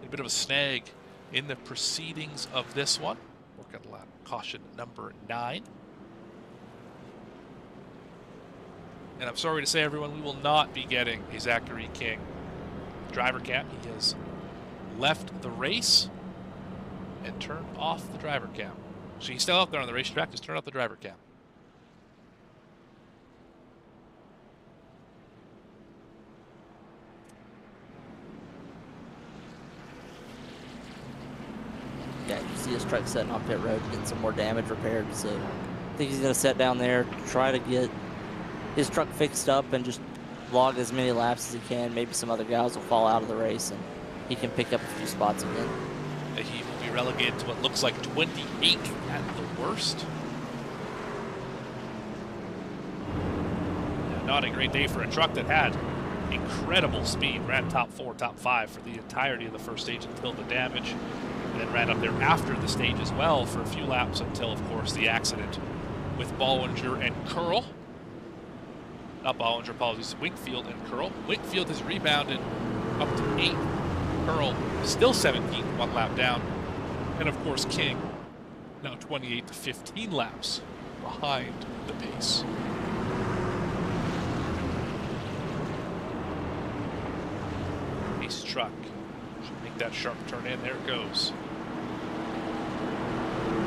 A bit of a snag in the proceedings of this one. Working lap caution number 9. And I'm sorry to say, everyone, we will not be getting a Zachary King driver cam. He has left the race and turned off the driver cam. So he's still out there on the racetrack, just turn off the driver cam. Yeah, you see his truck setting on pit road, getting some more damage repaired. So I think he's going to set down there, try to get his truck fixed up and just log as many laps as he can. Maybe some other guys will fall out of the race and he can pick up a few spots again. He will be relegated to what looks like 28th at the worst. not a great day for a truck that had incredible speed. Ran top 4, top 5 for the entirety of the first stage until the damage, and then ran up there after the stage as well for a few laps until, of course, the accident with Bollinger and Curl. Not Bollinger, apologies, Winkfield and Curl. Winkfield has rebounded up to 8. Curl still 17th, 1 lap down. And of course, King now 28 to 15 laps behind the pace. Pace truck should make that sharp turn in. There it goes.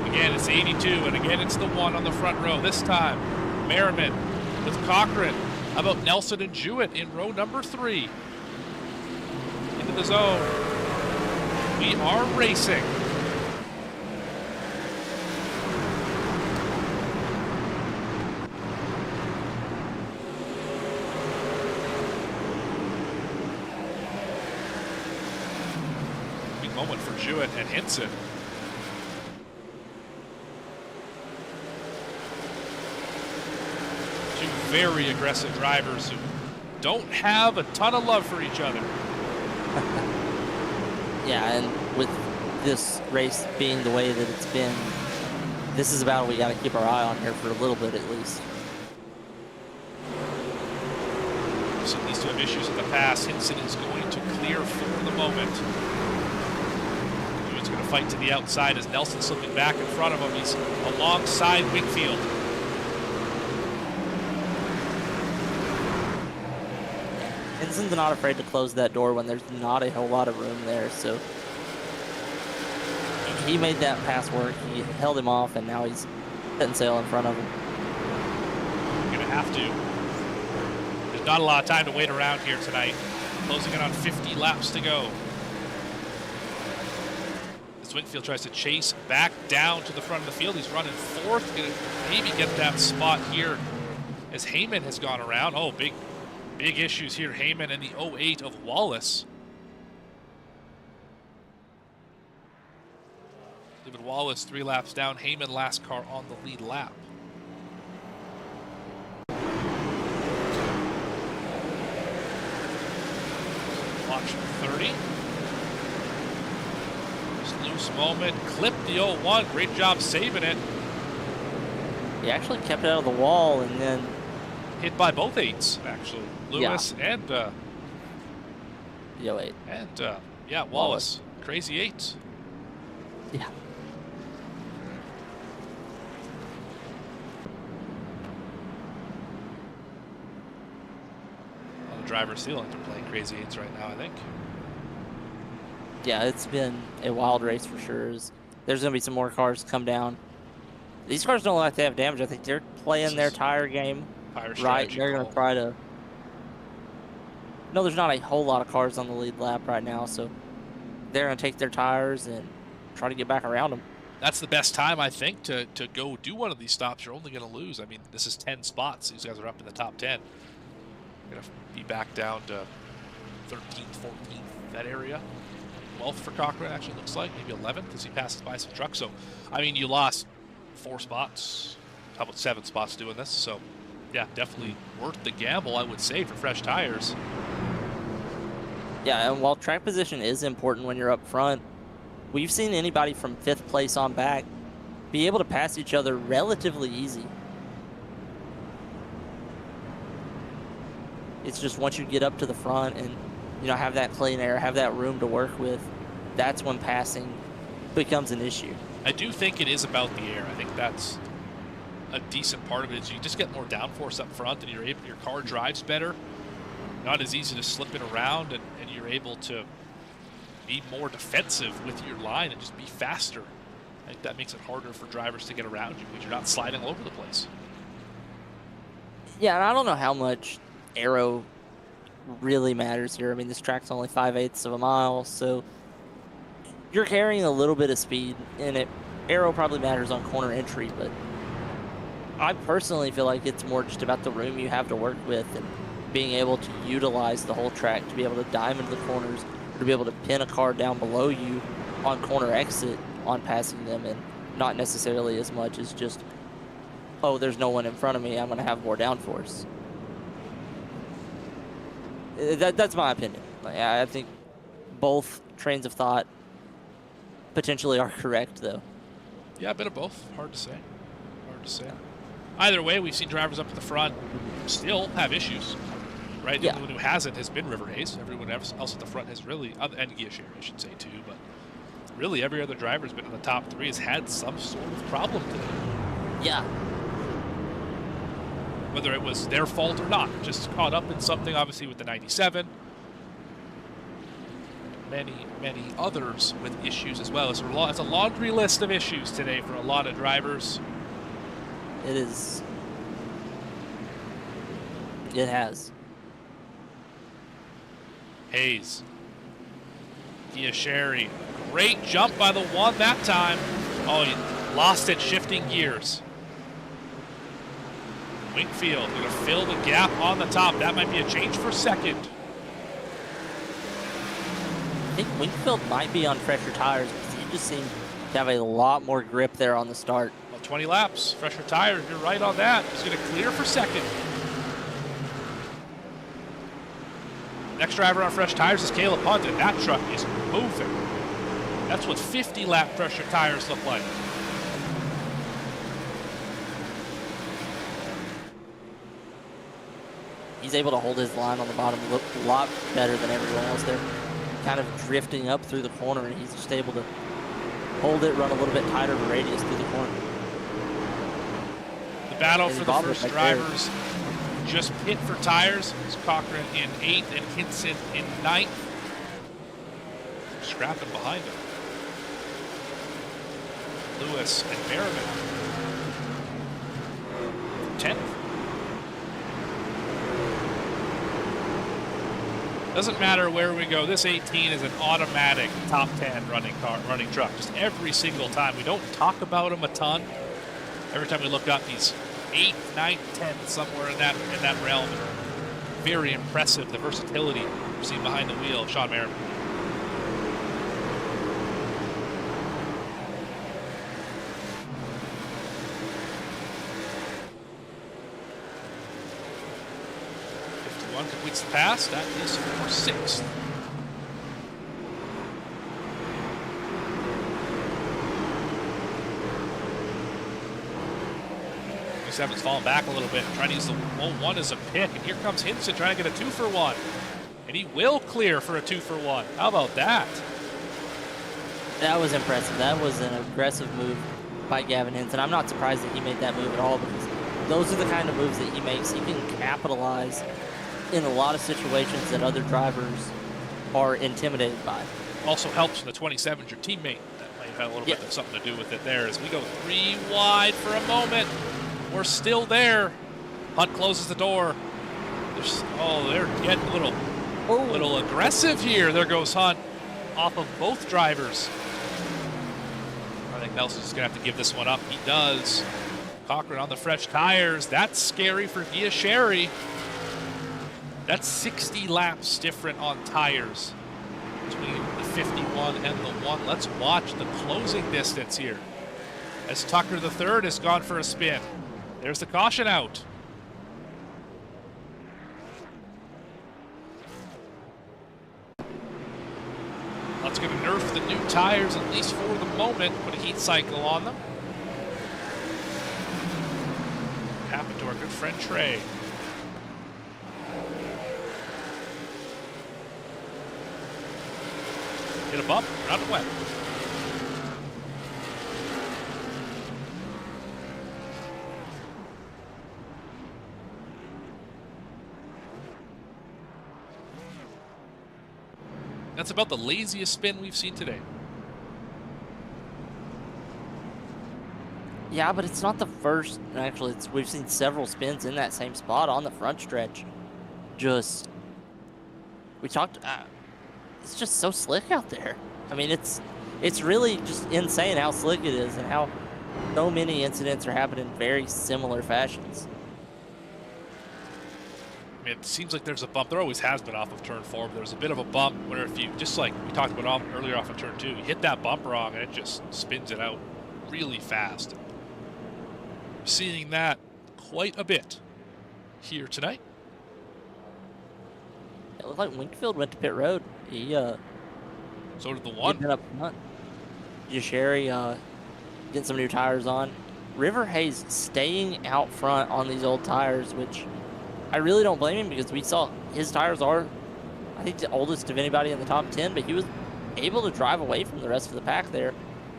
Again, it's 82, and again, it's the 1 on the front row. This time, Merriman with Cochran. How about Nelson and Jewett in row number 3? Into the zone. We are racing. Big moment for Jewett and Hinson. Two very aggressive drivers who don't have a ton of love for each other. Yeah, and with this race being the way that it's been, this is a battle we got to keep our eye on here for a little bit at least. So these two have issues in the past. Hinson is going to clear for the moment. He's going to fight to the outside as Nelson slipping back in front of him. He's alongside Winkfield. Hinson's not afraid to close that door when there's not a whole lot of room there, so he made that pass work. He held him off, and now he's setting sail in front of him. You're going to have to. There's not a lot of time to wait around here tonight. Closing in on 50 laps to go. As Winkfield tries to chase back down to the front of the field, he's running 4th. Going to maybe get that spot here as Heyman has gone around. Oh, big issues here. Heyman and the 08 of Wallace. David Wallace 3 laps down. Heyman last car on the lead lap. Watch 30. Just loose moment. Clipped the 01. Great job saving it. He actually kept it out of the wall and then Hit by both 8s, actually. Lewis and the 08. And yeah, Wallace. Crazy 8. Yeah. A lot of drivers still like they're playing crazy 8s right now, I think. Yeah, it's been a wild race for sure. There's going to be some more cars come down. These cars don't look like they have damage. I think they're playing their tire game right. They're going to try to... No, there's not a whole lot of cars on the lead lap right now, so they're going to take their tires and try to get back around them. That's the best time, I think, to go do one of these stops. You're only going to lose. I mean, this is 10 spots. These guys are up in the top 10. Going to be back down to 13th, 14th, that area. 12th for Cochran, actually, looks like. Maybe 11th as he passes by some trucks. So, I mean, you lost 4 spots. How about 7 spots doing this? So, yeah, definitely worth the gamble, I would say, for fresh tires. Yeah, and while track position is important when you're up front, we've seen anybody from 5th place on back be able to pass each other relatively easy. It's just once you get up to the front and, you know, have that clean air, have that room to work with, that's when passing becomes an issue. I do think it is about the air. I think that's a decent part of it. Is you just get more downforce up front, and your car drives better. Not as easy to slip it around, and you're able to be more defensive with your line and just be faster. I think that makes it harder for drivers to get around you because you're not sliding all over the place. Yeah, and I don't know how much aero really matters here. I mean, this track's only 5/8 of a mile, so you're carrying a little bit of speed in it. Aero probably matters on corner entry, but I personally feel like it's more just about the room you have to work with and being able to utilize the whole track to be able to dive into the corners or to be able to pin a car down below you on corner exit on passing them, and not necessarily as much as just, oh, there's no one in front of me, I'm going to have more downforce. That's my opinion. Like, I think both trains of thought potentially are correct, though. Yeah, a bit of both. Hard to say. Hard to say. Either way, we've seen drivers up at the front still have issues, right? The Yeah. only one who hasn't has been River Hayes. Everyone else at the front has really, and Gia Sherry, I should say, too, but really every other driver has been in the top 3 has had some sort of problem today. Yeah. Whether it was their fault or not, just caught up in something, obviously, with the 97. Many others with issues as well. It's a laundry list of issues today for a lot of drivers. It is. It has. Hayes. Gia Sherry. Great jump by the 1 that time. Oh, he lost it shifting gears. Wingfield going to fill the gap on the top. That might be a change for second. I think Wingfield might be on fresher tires because he just seemed to have a lot more grip there on the start. Well, 20 laps, fresher tires. You're right on that. He's going to clear for second. Next driver on fresh tires is Caleb Hunt, and that truck is moving. That's what 50-lap fresher tires look like. He's able to hold his line on the bottom a lot better than everyone else there. Kind of drifting up through the corner, and he's just able to hold it, run a little bit tighter of a radius through the corner. The battle And for the Bob first right there. drivers just pit for tires. It's Cochran in 8th and Hinson in 9th. Scrapping behind him. Lewis and Merriman. 10th. Doesn't matter where we go. This 18 is an automatic top 10 running truck. Just every single time. We don't talk about them a ton. Every time we look up, he's 8th, 9th, 10th, somewhere in that realm. Very impressive, the versatility we've seen behind the wheel of Sean Merriman. Completes the pass. That is for 6th. Seven's falling back a little bit, trying to use the 1 as a pick, and here comes Hinson trying to get a 2 for 1, and he will clear for a 2 for 1. How about that? That was impressive. That was an aggressive move by Gavin Hinson. I'm not surprised that he made that move at all because those are the kind of moves that he makes. He can capitalize in a lot of situations that other drivers are intimidated by. Also helps when the 27's your teammate. That might have had a little bit of something to do with it there as we go 3 wide for a moment. We're still there. Hunt closes the door. They're getting a little aggressive here. There goes Hunt off of both drivers. I think Nelson's just going to have to give this one up. He does. Cochran on the fresh tires. That's scary for Gia Sherry. That's 60 laps different on tires between the 51 and the 1. Let's watch the closing distance here as Tucker the third has gone for a spin. There's the caution out. Let's going to nerf the new tires, at least for the moment. Put a heat cycle on them. What happened to our good friend Trey? Hit a bump, around and wet. That's about the laziest spin we've seen today. Yeah, but it's not the first. Actually, we've seen several spins in that same spot on the front stretch. It's just so slick out there. I mean, it's really just insane how slick it is and how so many incidents are happening in very similar fashions. I mean, it seems like there's a bump. There always has been off of turn 4, but there's a bit of a bump where if you, just like we talked about earlier off of turn 2, you hit that bump wrong and it just spins it out really fast. We're seeing that quite a bit here tonight. it looked like Winkfield went to pit road. He So did the he'd one. been up front. Sherry getting some new tires on. River Hayes staying out front on these old tires, which I really don't blame him because we saw his tires are, I think, the oldest of anybody in the top 10, but he was able to drive away from the rest of the pack there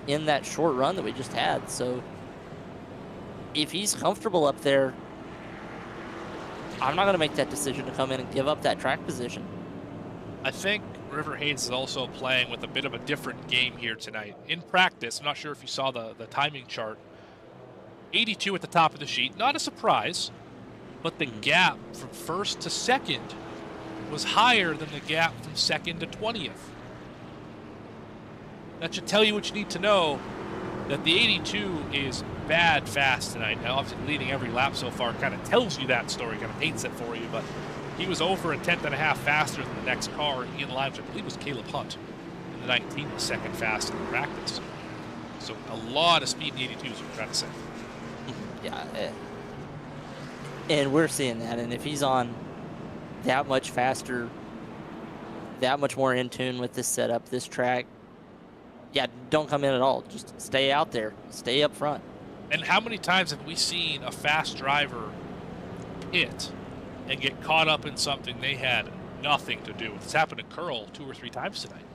in that short run that we just had. So if he's comfortable up there, I'm not going to make that decision to come in and give up that track position. I think River Hayes is also playing with a bit of a different game here tonight. In practice, I'm not sure if you saw the timing chart, 82 at the top of the sheet, not a surprise, but the gap from first to second was higher than the gap from second to 20th. That should tell you what you need to know, that the 82 is bad fast tonight. Now, obviously, leading every lap so far kind of tells you that story, kind of paints it for you, but he was over a tenth and a half faster than the next car in line, which I believe was Caleb Hunt. In the 19 was second fast in practice. So a lot of speed in the 82 is what I'm trying to say. Yeah, and we're seeing that. And if he's on that much faster, that much more in tune with this setup, this track, yeah, don't come in at all. Just stay out there. Stay up front. And how many times have we seen a fast driver pit and get caught up in something they had nothing to do with? It's happened to Curl 2 or 3 times tonight.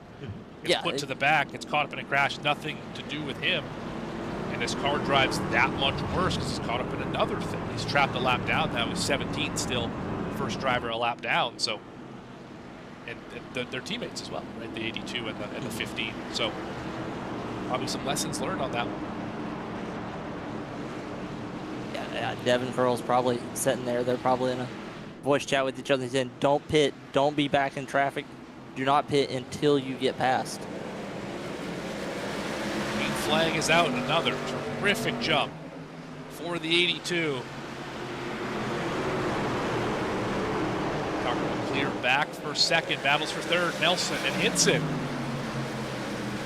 Gets put to the back, gets caught up in a crash, nothing to do with him. And his car drives that much worse because he's caught up in another thing. He's trapped a lap down now. He's 17th still, first driver a lap down. So, and their teammates as well, right? The 82 and the 15. So, probably some lessons learned on that one. Yeah, Devin Curl's probably sitting there. They're probably in a voice chat with each other saying, don't pit, don't be back in traffic. Do not pit until you get past. Green flag is out. Another terrific jump for the 82. Tucker will clear back for second. Battles for third. Nelson and Hinson.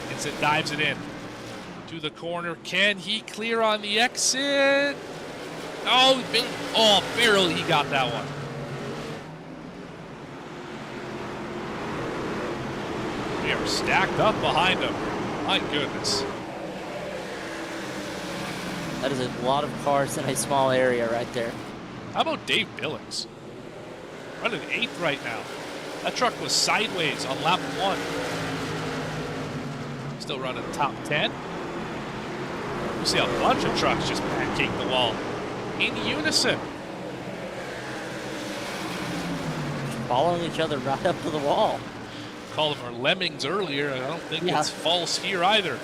Hinson dives it in to the corner. Can he clear on the exit? Oh, barely he got that one. They are stacked up behind him. My goodness. That is a lot of cars in a small area right there. How about Dave Billings? Running 8th right now. That truck was sideways on lap 1. Still running top 10. We see a bunch of trucks just pancake the wall in unison. Following each other right up to the wall. Called them our lemmings earlier, and I don't think it's false here either.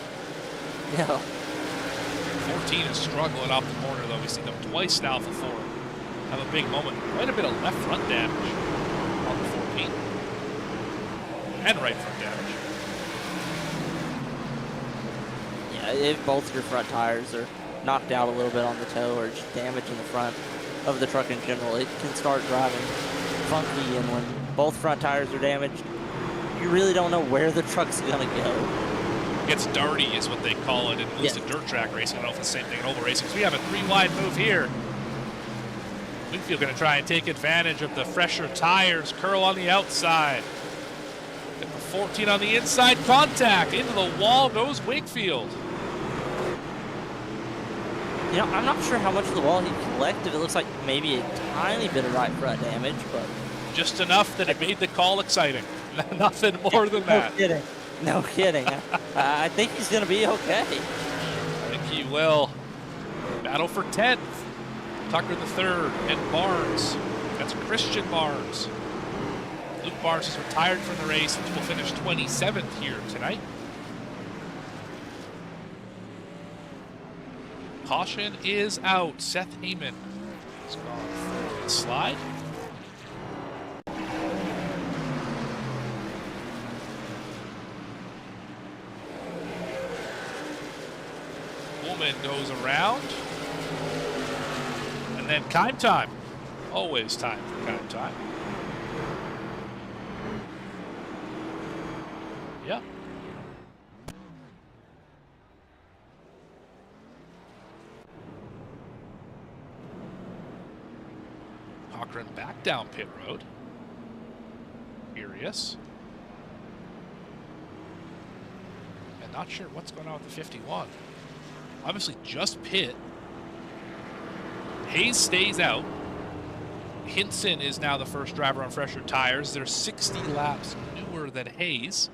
Yeah. 14 is struggling off the corner, though. We've seen them twice now for 4. Have a big moment. Quite a bit of left front damage on the 14. And right front damage. Yeah, if both your front tires are knocked out a little bit on the toe or just damage in the front of the truck in general, it can start driving funky, and when both front tires are damaged, you really don't know where the truck's gonna go. Gets darty is what they call it, at least in dirt track racing. I don't know if it's the same thing in oval racing. So we have a 3-wide move here. Winfield going to try and take advantage of the fresher tires. Curl on the outside. Get the 14 on the inside. Contact into the wall goes Wakefield. You know, I'm not sure how much of the wall he collected. It looks like maybe a tiny bit of right front damage, but just enough that it made the call exciting. Nothing more than that. No kidding. No kidding. I think he's going to be okay. I think he will. Battle for 10th. Tucker the third and Barnes. That's Christian Barnes. Luke Barnes is retired from the race and will finish 27th here tonight. Caution is out. Seth Heyman has gone for a slide. Woolman goes around. And then Kime time. Always time for Kime time. Yep. Cochran back down pit road. curious. And not sure what's going on with the 51. Obviously just pit. Hayes stays out. Hinson is now the first driver on fresher tires. They're 60 laps newer than Hayes.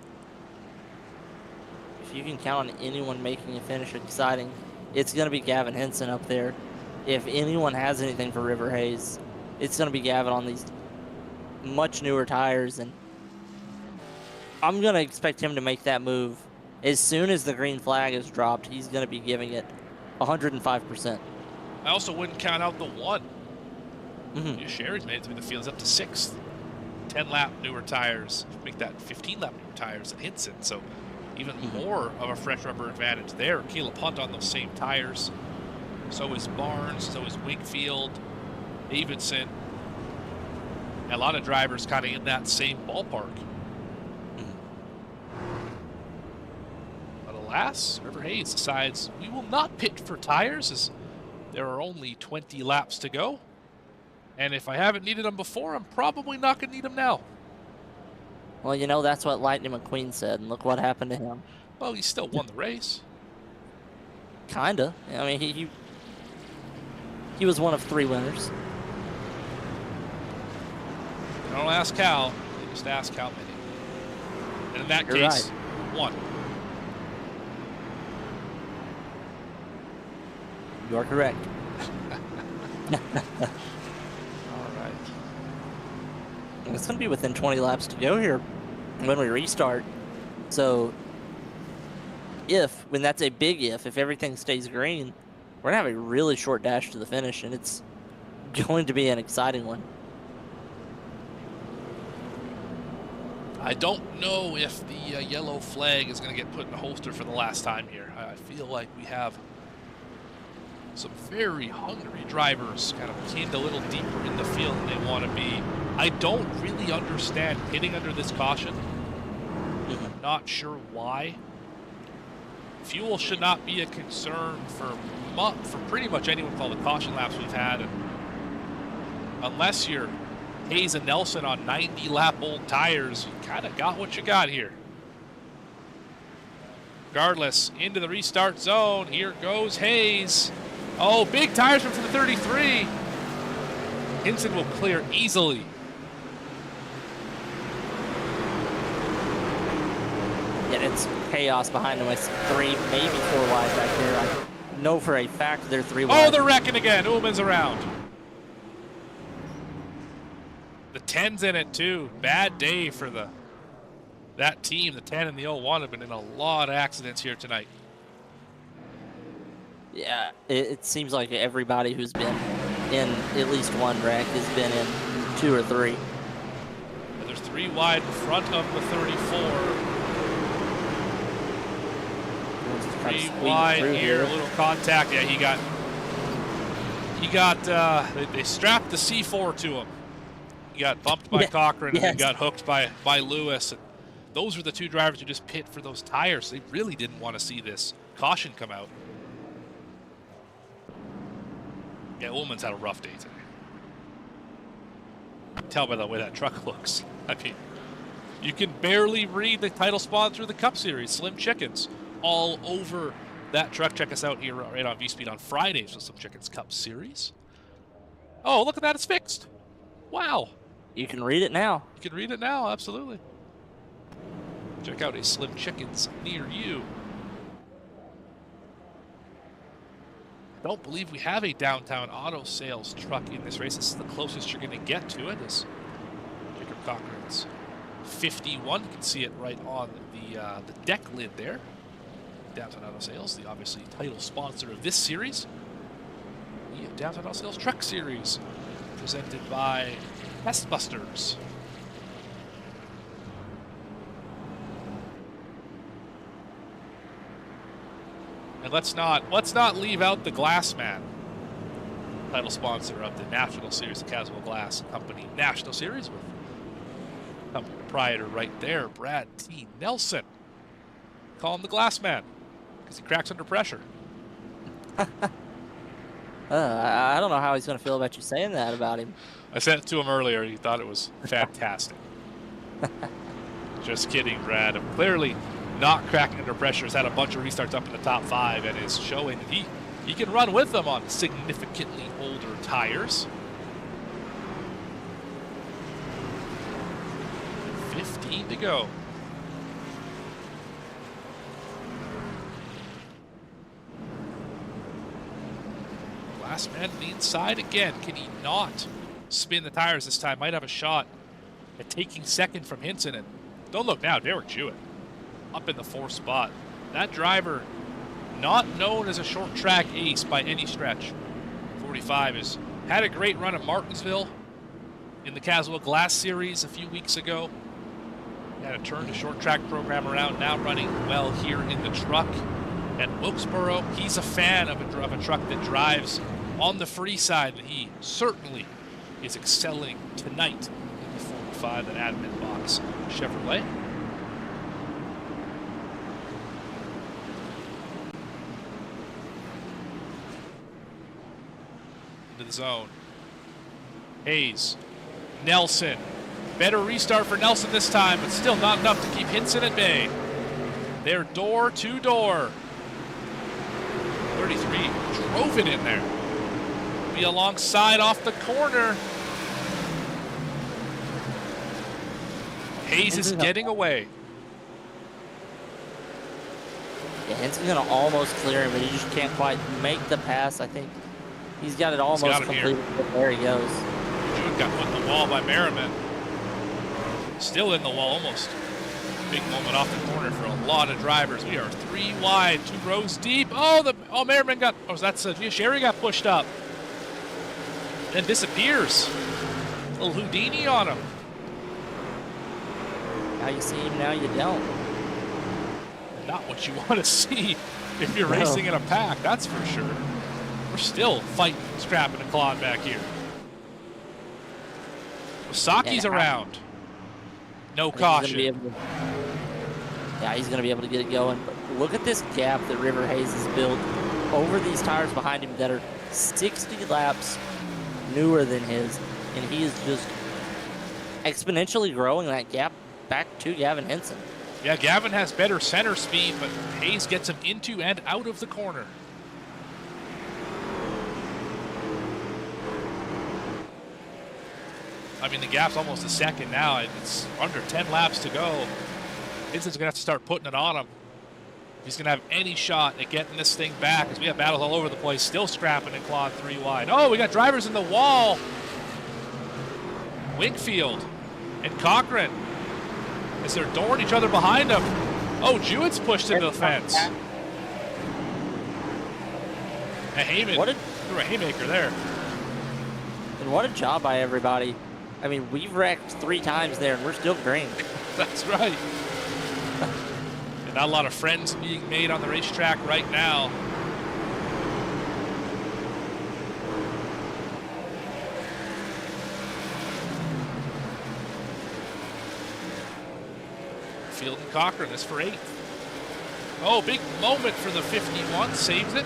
If you can count on anyone making a finish exciting, it's going to be Gavin Henson up there. If anyone has anything for River Hayes, it's going to be Gavin on these much newer tires. And I'm going to expect him to make that move. As soon as the green flag is dropped, he's going to be giving it 105%. I also wouldn't count out the one. Mm-hmm. Sherry's made it through the fields up to 6th. 10-lap newer tires. Make that 15-lap newer tires than Hinson. So even more of a fresh rubber advantage there. Caleb Hunt on those same tires. So is Barnes. So is Wingfield. Davidson. A lot of drivers kind of in that same ballpark. But alas, River Hayes decides we will not pit for tires as there are only 20 laps to go. And if I haven't needed them before, I'm probably not going to need them now. Well, you know, that's what Lightning McQueen said, and look what happened to him. Well, he still won the race. Kinda. I mean, he was one of 3 winners. They don't ask how, they just ask how many. And in that You're case, right. 1. You are correct. It's going to be within 20 laps to go here when we restart. So when that's a big if everything stays green, we're going to have a really short dash to the finish, and it's going to be an exciting one. I don't know if the yellow flag is going to get put in the holster for the last time here. I feel like we have some very hungry drivers kind of pinned a little deeper in the field than they want to be. I don't really understand hitting under this caution. I'm not sure why. Fuel should not be a concern for pretty much anyone with all the caution laps we've had. And unless you're Hayes and Nelson on 90-lap-old tires, you kind of got what you got here. Regardless, into the restart zone. Here goes Hayes. Oh, big tires from the 33. Hinson will clear easily. Yeah, it's chaos behind him with 3, maybe 4 wide back there. I know for a fact they're 3 wide. Oh, they're wrecking again. Ullman's around. The 10's in it, too. Bad day for that team. The 10 and the 01 have been in a lot of accidents here tonight. Yeah, it seems like everybody who's been in at least one wreck has been in 2 or 3. And there's 3 wide in front of the 34. 3 wide here, a little contact. Yeah, they strapped the C4 to him. He got bumped by Cochran and then got hooked by Lewis. And those were the 2 drivers who just pit for those tires. They really didn't want to see this caution come out. Yeah, Ullman's had a rough day today. You can tell by the way that truck looks. I mean, you can barely read the title sponsor of the Cup Series, Slim Chickens, all over that truck. Check us out here right on V-Speed on Fridays with Slim Chickens Cup Series. Oh, look at that, it's fixed. Wow. You can read it now. You can read it now, absolutely. Check out a Slim Chickens near you. I don't believe we have a downtown auto sales truck in this race. This is the closest you're going to get to it. Is Jacob Cochran's 51. You can see it right on the deck lid there. Downtown Auto Sales, the obviously title sponsor of this series. The Downtown Auto Sales Truck Series, presented by Pest Busters. And let's not leave out the Glassman, title sponsor of the National Series, the Caswell Glass Company National Series, with company proprietor right there, Brad T. Nelson. Call him the Glassman because he cracks under pressure. I don't know how he's going to feel about you saying that about him. I sent it to him earlier. He thought it was fantastic. Just kidding, Brad. I'm clearly not cracking under pressure. Has had a bunch of restarts up in the top 5 and is showing that he can run with them on significantly older tires. 15 to go. Last man to the inside again. Can he not spin the tires this time? Might have a shot at taking second from Hinson. And don't look now, Derek Jewett up in the 4th spot. That driver, not known as a short track ace by any stretch. 45 has had a great run at Martinsville in the Caswell Glass Series a few weeks ago. Had a turn to short track program around, now running well here in the truck at Wilkesboro. He's a fan of a truck that drives on the free side, and he certainly is excelling tonight in the 45, that admin box Chevrolet. Into the zone. Hayes, Nelson. Better restart for Nelson this time, but still not enough to keep Hinson at bay. They're door to door. 33 drove it in there. Be alongside off the corner. Hayes is getting away. Yeah, Hinson's going to almost clear him, but he just can't quite make the pass. I think he's got it almost completed. There he goes. Jewett got put in the wall by Merriman. Still in the wall, almost. Big moment off the corner for a lot of drivers. We are 3 wide, 2 rows deep. Oh, Merriman got, that's Sherry got pushed up. Then disappears. A little Houdini on him. Now you see him, now you don't. Not what you want to see if you're racing in a pack, that's for sure. We're still fighting, scrapping, and clawing back here. Wasaki's around. No caution. He's going to be able to get it going. But look at this gap that River Hayes has built over these tires behind him that are 60 laps newer than his. And he is just exponentially growing that gap back to Gavin Hinson. Yeah, Gavin has better center speed, but Hayes gets him into and out of the corner. I mean, the gap's almost a second now. It's under 10 laps to go. Hinson's going to have to start putting it on him. He's going to have any shot at getting this thing back, because we have battles all over the place, still scrapping and clawing 3 wide. Oh, we got drivers in the wall. Wingfield and Cochran, as they're dooring each other behind them. Oh, Jewett's pushed into the fence. A haymaker there. And what a job by everybody. I mean, we've wrecked 3 times there, and we're still green. That's right. And not a lot of friends being made on the racetrack right now. Field and Cochran is for 8th. Oh, big moment for the 51. Saves it.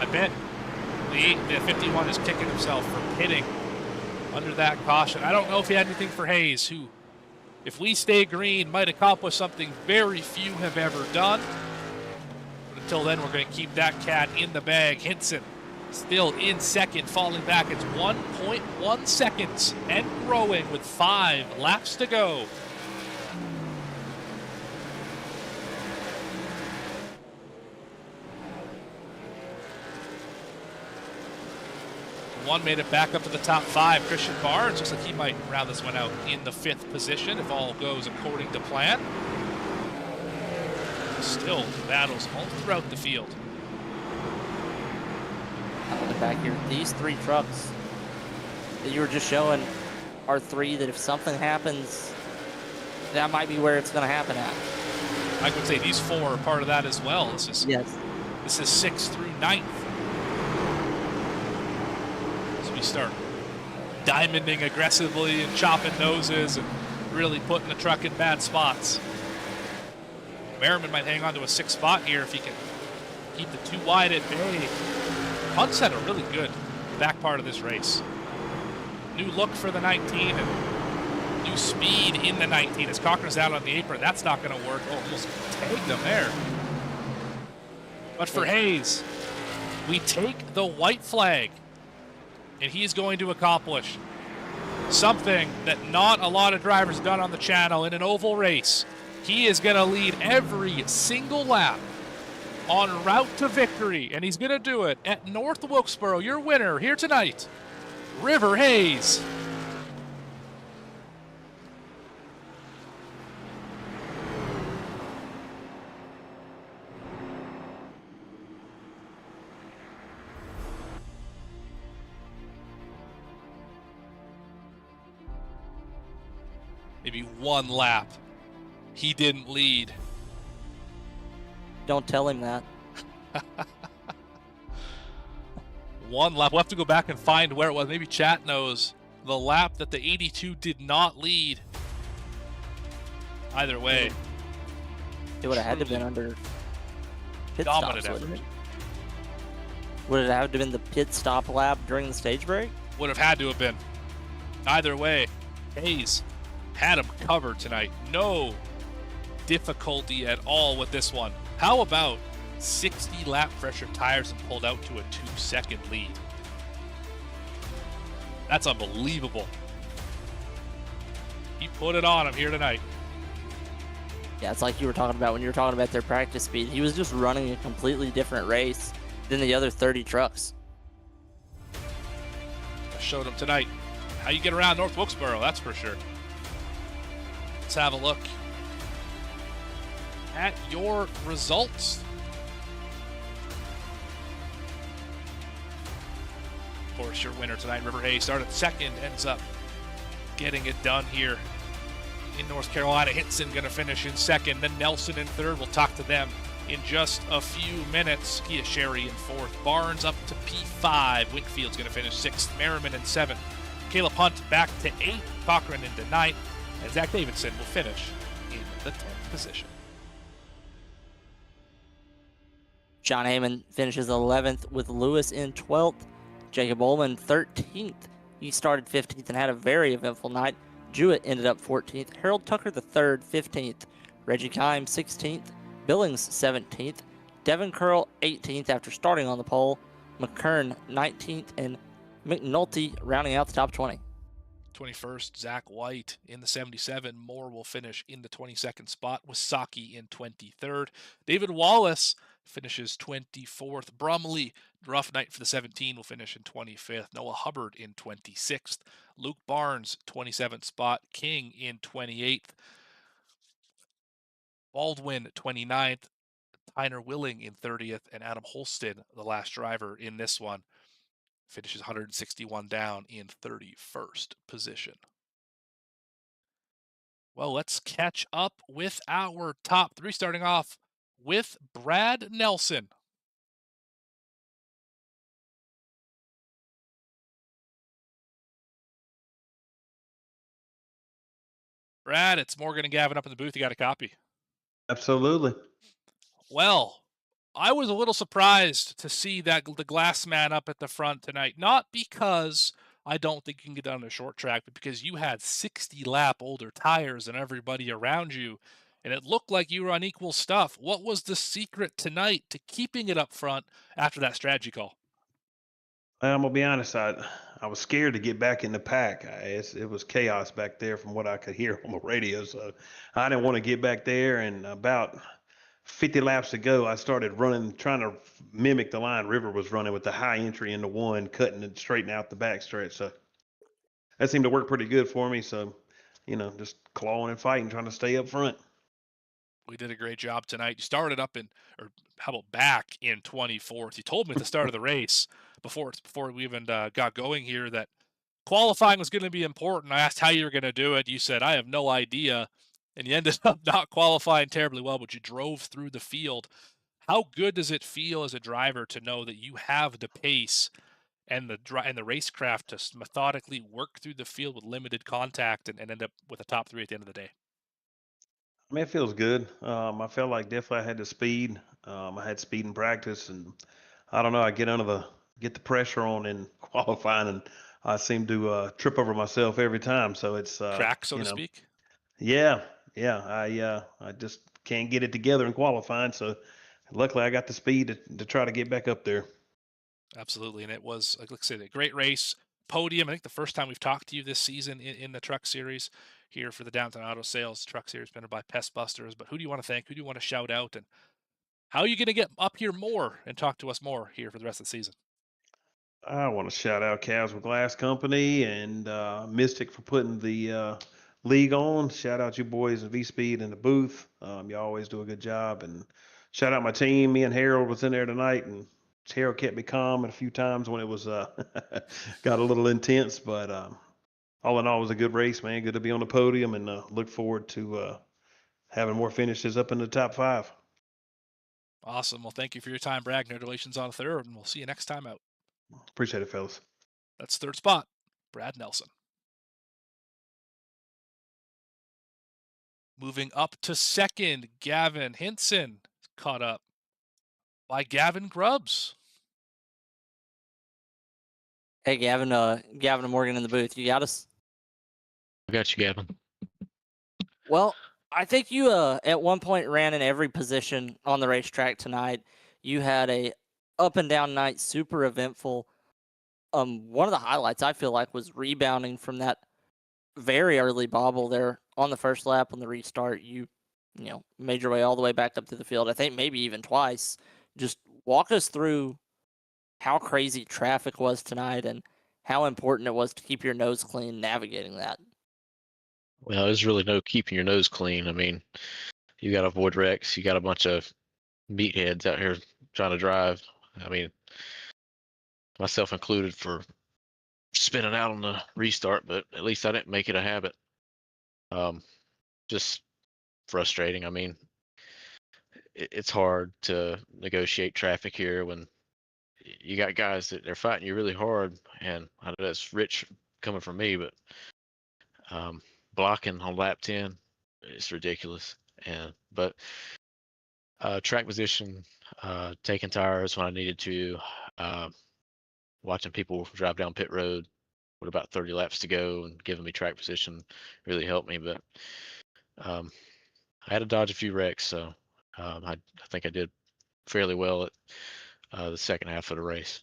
I bet the 51 is kicking himself for pitting under that caution. I don't know if he had anything for Hayes, who, if we stay green, might accomplish something very few have ever done. But until then, we're going to keep that cat in the bag. Hinson still in second, falling back. It's 1.1 seconds and growing with 5 laps to go. One made it back up to the top 5. Christian Barnes looks like he might round this one out in the 5th position if all goes according to plan. Still battles all throughout the field. Back here, these 3 trucks that you were just showing are 3 that if something happens, that might be where it's going to happen at. I would say these 4 are part of that as well. This is 6th through 9th. We start diamonding aggressively and chopping noses and really putting the truck in bad spots. Merriman might hang on to a 6th spot here if he can keep the 2 wide at bay. Hunt's had a really good back part of this race. New look for the 19, and new speed in the 19 as Cochran's out on the apron. That's not going to work. Oh, almost tagged him there. But for Hayes, we take the white flag, and he's going to accomplish something that not a lot of drivers have done on the channel in an oval race. He is going to lead every single lap on route to victory, and he's going to do it at North Wilkesboro. Your winner here tonight, River Hayes. Maybe one lap he didn't lead. Don't tell him that. One lap. We'll have to go back and find where it was. Maybe chat knows the lap that the 82 did not lead. Either way, It would have had to have been under pit dominant stops, wouldn't effort. it? Would it have to have been the pit stop lap during the stage break? Would have had to have been. Either way, Hayes had him covered tonight. No difficulty at all with this one. How about 60 lap fresher tires and pulled out to a 2-second lead? That's unbelievable. He put it on him here tonight. Yeah, it's like you were talking about when you were talking about their practice speed. He was just running a completely different race than the other 30 trucks. I showed him tonight how you get around North Wilkesboro, that's for sure. Let's have a look at your results. Of course, your winner tonight, River Hayes, started second, ends up getting it done here in North Carolina. Hinson going to finish in second, then Nelson in third. We'll talk to them in just a few minutes. Kia Sherry in fourth. Barnes up to P5. Winfield's going to finish sixth. Merriman in seventh. Caleb Hunt back to eighth. Cochran into ninth. And Zach Davidson will finish in the 10th position. John Heyman finishes 11th with Lewis in 12th. Jacob Ullman 13th. He started 15th and had a very eventful night. Jewett ended up 14th. Harold Tucker the third, 15th. Reggie Kime 16th. Billings 17th. Devin Curl 18th after starting on the pole. McKern 19th. And McNulty rounding out the top 20. 21st, Zach White in the 77. Moore will finish in the 22nd spot. Wasaki in 23rd. David Wallace finishes 24th. Brumley, rough night for the 17, will finish in 25th. Noah Hubbard in 26th. Luke Barnes, 27th spot. King in 28th. Baldwin, 29th. Tyner Willing in 30th. And Adam Holston, the last driver in this one, finishes 161 down in 31st position. Well, let's catch up with our top three, starting off with Brad Nelson. Brad, it's Morgan and Gavin up in the booth. You got a copy? Absolutely. Well, I was a little surprised to see that the glass man up at the front tonight. Not because I don't think you can get done on a short track, but because you had 60 lap older tires than everybody around you, and it looked like you were on equal stuff. What was the secret tonight to keeping it up front after that strategy call? I'm gonna be honest. I was scared to get back in the pack. It was chaos back there from what I could hear on the radio. So I didn't want to get back there. And about 50 laps ago, I started running, trying to mimic the line River was running with the high entry into one, cutting it straighten out the backstretch. So that seemed to work pretty good for me. So, just clawing and fighting, trying to stay up front. We did a great job tonight. You started up or how about back in 24th? You told me at the start of the race before we even got going here that qualifying was going to be important. I asked how you were going to do it. You said, I have no idea. And you ended up not qualifying terribly well, but you drove through the field. How good does it feel as a driver to know that you have the pace and the racecraft to methodically work through the field with limited contact and end up with a top three at the end of the day? I mean, it feels good. I felt like definitely I had the speed. I had speed in practice, and I don't know. I get the pressure on in qualifying, and I seem to trip over myself every time. So it's Crack, so to speak. yeah, yeah. I just can't get it together in qualifying. So luckily, I got the speed to try to get back up there. Absolutely, and it was, like I said, a great race. Podium. I think the first time we've talked to you this season in the Truck Series here for the Downtown Auto Sales Truck Series, presented by Pest Busters. But who do you want to thank? Who do you want to shout out? And how are you going to get up here more and talk to us more here for the rest of the season? I want to shout out Cavs with Glass Company and Mystic for putting the league on. Shout out you boys in V Speed in the booth. You always do a good job. And shout out my team. Me and Harold was in there tonight, and Harold kept me calm a few times when it was got a little intense. But all in all, it was a good race, man. Good to be on the podium, and look forward to having more finishes up in the top five. Awesome. Well, thank you for your time, Brad. Congratulations on third, and we'll see you next time out. Appreciate it, fellas. That's third spot, Brad Nelson. Moving up to second, Gavin Hinson caught up by Gavin Grubbs. Hey, Gavin. Gavin and Morgan in the booth. You got us. I got you, Gavin. Well, I think you at one point ran in every position on the racetrack tonight. You had a up and down night, super eventful. One of the highlights I feel like was rebounding from that very early bobble there on the first lap on the restart. You made your way all the way back up to the field. I think maybe even twice. Just walk us through how crazy traffic was tonight and how important it was to keep your nose clean navigating that. Well, there's really no keeping your nose clean. I mean, you got to avoid wrecks. You got a bunch of meatheads out here trying to drive. I mean, myself included for spinning out on the restart, but at least I didn't make it a habit. Just frustrating. I mean, it's hard to negotiate traffic here when you got guys that they're fighting you really hard, and I know that's rich coming from me, but blocking on lap 10 is ridiculous. But track position, taking tires when I needed to, watching people drive down pit road with about 30 laps to go and giving me track position really helped me. But I had to dodge a few wrecks, so I think I did fairly well at the second half of the race.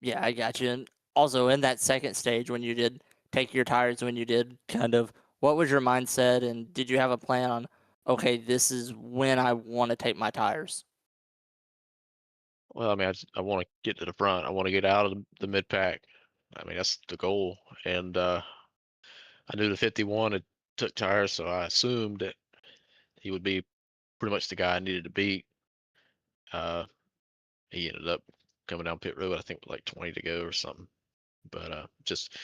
Yeah, I got you. And also in that second stage, when you did take your tires, when you did kind of, what was your mindset? And did you have a plan on, okay, this is when I want to take my tires? Well, I mean, I want to get to the front. I want to get out of the mid pack. I mean, that's the goal. And I knew the 51 had took tires, so I assumed that he would be pretty much the guy I needed to beat. He ended up coming down pit road, I think, with like 20 to go or something. But just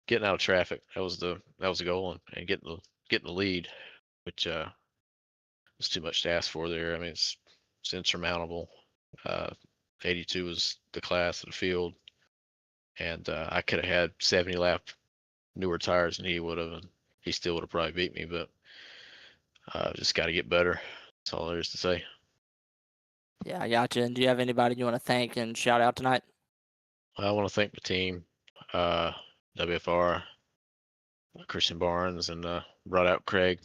getting out of traffic, that was the goal, and getting the lead, which was too much to ask for there. I mean, it's insurmountable. 82 was the class of the field, and I could have had 70 lap newer tires than he would have, and he still would have probably beat me. But just got to get better. That's all there is to say. Yeah, I got you. And do you have anybody you want to thank and shout out tonight? I want to thank the team, WFR, Christian Barnes, and brought out Craig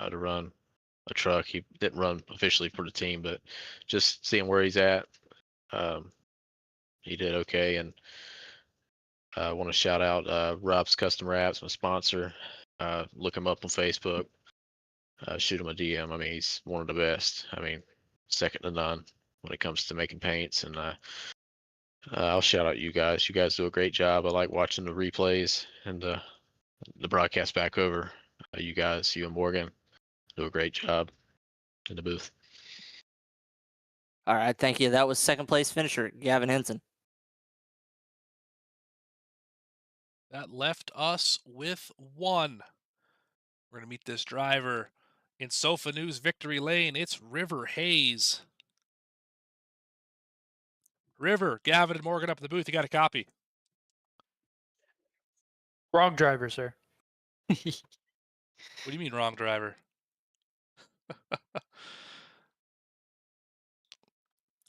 to run a truck. He didn't run officially for the team, but just seeing where he's at, he did okay. And I want to shout out Rob's Custom Wraps, my sponsor. Look him up on Facebook. Shoot him a DM. I mean, he's one of the best. I mean, second to none when it comes to making paints. And I'll shout out you guys. You guys do a great job. I like watching the replays and the broadcast back over. You guys, you and Morgan, do a great job in the booth. All right, thank you. That was second place finisher, Gavin Henson. That left us with one. We're going to meet this driver in Sofa News Victory Lane. It's River Hayes. River, Gavin and Morgan up in the booth. You got a copy. Wrong driver, sir. What do you mean wrong driver?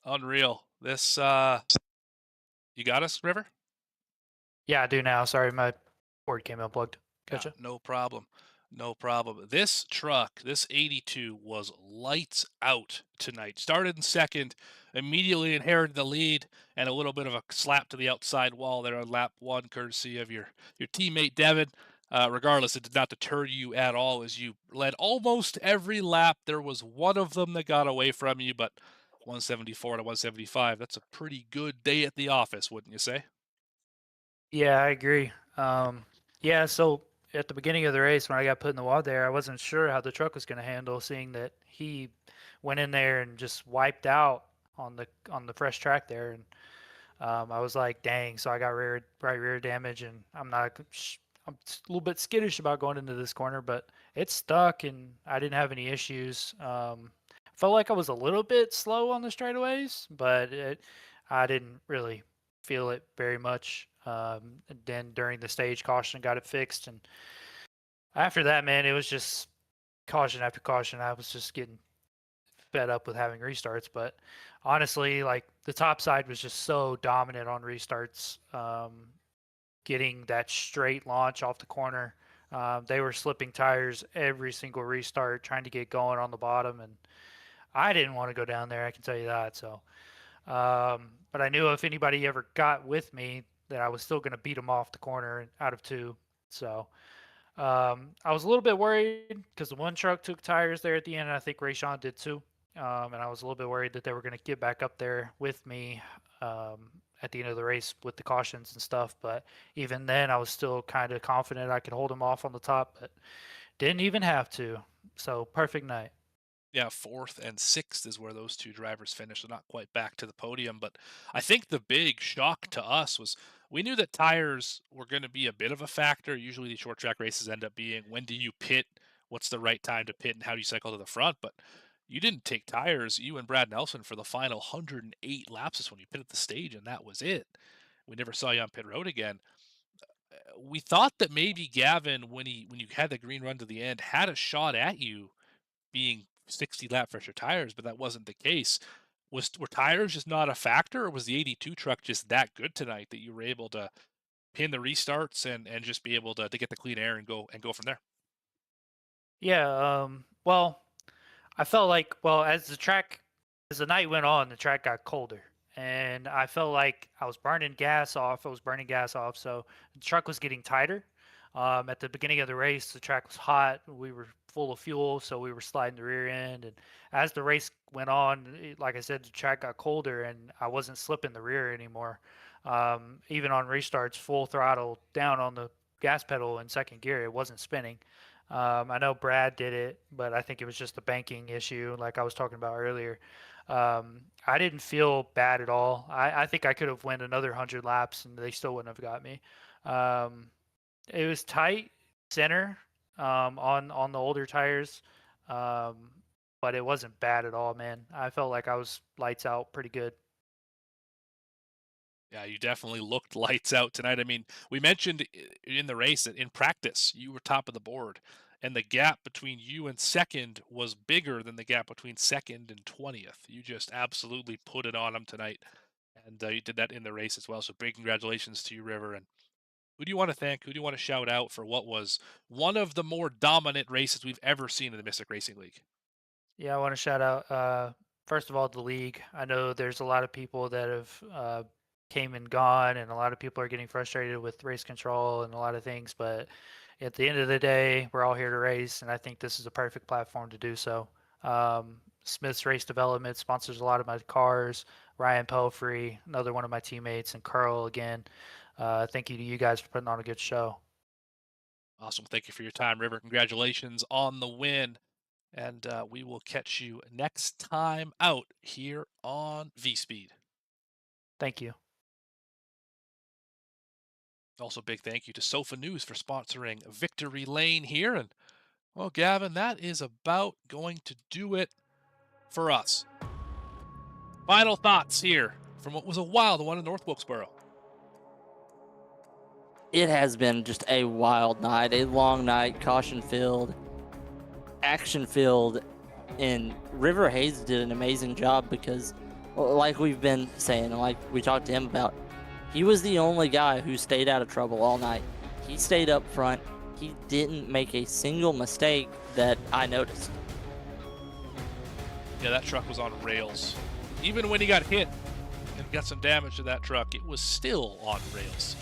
Unreal. This, you got us, River? Yeah, I do now. Sorry, my cord came unplugged. Yeah, Gotcha. no problem. No problem. This truck, this 82, was lights out tonight. Started in second, immediately inherited the lead, and a little bit of a slap to the outside wall there on lap one, courtesy of your teammate Devin. Regardless, it did not deter you at all as you led almost every lap. There was one of them that got away from you, but 174 to 175, that's a pretty good day at the office, wouldn't you say? Yeah, I agree. Yeah, so at the beginning of the race, when I got put in the wall there, I wasn't sure how the truck was going to handle, seeing that he went in there and just wiped out on the fresh track there, and I was like, dang. So I got right rear damage, and I'm a little bit skittish about going into this corner, but it stuck, and I didn't have any issues. Felt like I was a little bit slow on the straightaways, but I didn't really feel it very much. And then during the stage caution, got it fixed, and after that, man, it was just caution after caution. I was just getting fed up with having restarts, but honestly, like the top side was just so dominant on restarts. Getting that straight launch off the corner, they were slipping tires every single restart, trying to get going on the bottom, and I didn't want to go down there. I can tell you that. So, but I knew if anybody ever got with me, that I was still going to beat them off the corner out of two. So. I was a little bit worried because the one truck took tires there at the end, and I think Rayshawn did too. And I was a little bit worried that they were going to get back up there with me at the end of the race with the cautions and stuff. But even then, I was still kind of confident I could hold them off on the top, but didn't even have to. So perfect night. Yeah, fourth and sixth is where those two drivers finished. They're not quite back to the podium, but I think the big shock to us was we knew that tires were going to be a bit of a factor. Usually, these short track races end up being when do you pit, what's the right time to pit, and how do you cycle to the front. But you didn't take tires, you and Brad Nelson, for the final 108 laps is when you pitted the stage, and that was it. We never saw you on pit road again. We thought that maybe Gavin, when you had the green run to the end, had a shot at you being 60 lap fresher tires, but that wasn't the case. Were tires just not a factor, or was the 82 truck just that good tonight that you were able to pin the restarts and just be able to get the clean air and go from there? Yeah. Well, I felt like, well, as the night went on, the track got colder, and I felt like I was burning gas off. So the truck was getting tighter. At the beginning of the race, the track was hot. We were full of fuel, so we were sliding the rear end. And as the race went on, like I said, the track got colder, and I wasn't slipping the rear anymore. Even on restarts, full throttle down on the gas pedal in second gear, it wasn't spinning. I know Brad did it, but I think it was just a banking issue, like I was talking about earlier. I didn't feel bad at all. I think I could have went another 100 laps and they still wouldn't have got me. Um, it was tight center on the older tires, um, but it wasn't bad at all, man. I felt like I was lights out pretty good. Yeah, you definitely looked lights out tonight. I mean, we mentioned in the race that in practice you were top of the board, and the gap between you and second was bigger than the gap between second and 20th. You just absolutely put it on them tonight, and you did that in the race as well. So big congratulations to you, River. And who do you want to thank? Who do you want to shout out for what was one of the more dominant races we've ever seen in the Mystic Racing League? Yeah, I want to shout out first of all the league. I know there's a lot of people that have came and gone, and a lot of people are getting frustrated with race control and a lot of things. But at the end of the day, we're all here to race, and I think this is a perfect platform to do so. Smith's Race Development sponsors a lot of my cars. Ryan Pelfrey, another one of my teammates, and Carl again. Thank you to you guys for putting on a good show. Awesome. Thank you for your time, River. Congratulations on the win. And we will catch you next time out here on V Speed. Thank you. Also, big thank you to Sofa News for sponsoring Victory Lane here. And, well, Gavin, that is about going to do it for us. Final thoughts here from what was a wild one in North Wilkesboro. It has been just a wild night, a long night, caution-filled, action-filled, and River Hayes did an amazing job because, like we've been saying, like we talked to him about, He was the only guy who stayed out of trouble all night. He stayed up front. He didn't make a single mistake that I noticed. Yeah, that truck was on rails. Even when he got hit and got some damage to that truck, it was still on rails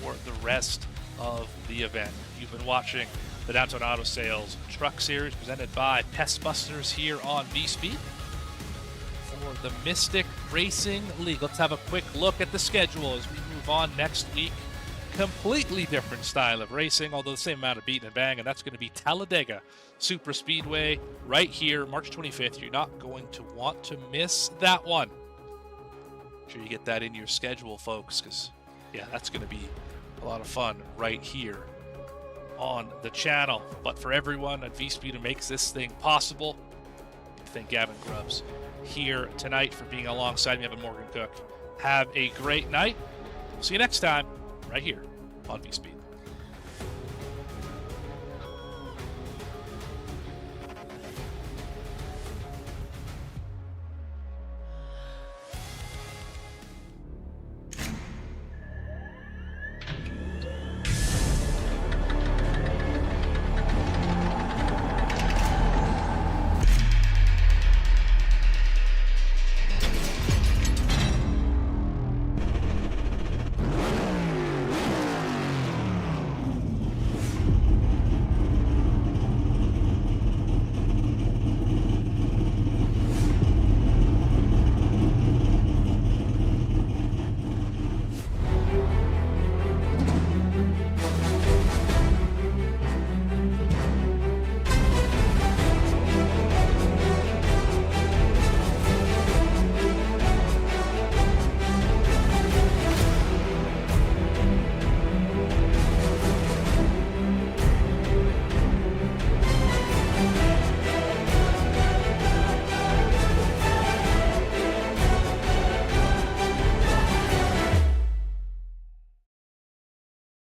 for the rest of the event. You've been watching the Downtown Auto Sales Truck Series presented by Pest Busters here on V-Speed. For the Mystic Racing League, let's have a quick look at the schedule as we move on next week. Completely different style of racing, although the same amount of beat and bang, and that's going to be Talladega Super Speedway right here, March 25th. You're not going to want to miss that one. Make sure you get that in your schedule, folks, because, yeah, that's going to be a lot of fun right here on the channel. But for everyone at V-Speed who makes this thing possible, thank Gavin Grubbs here tonight for being alongside me, Evan Morgan Cook. Have a great night. We'll see you next time right here on V-Speed.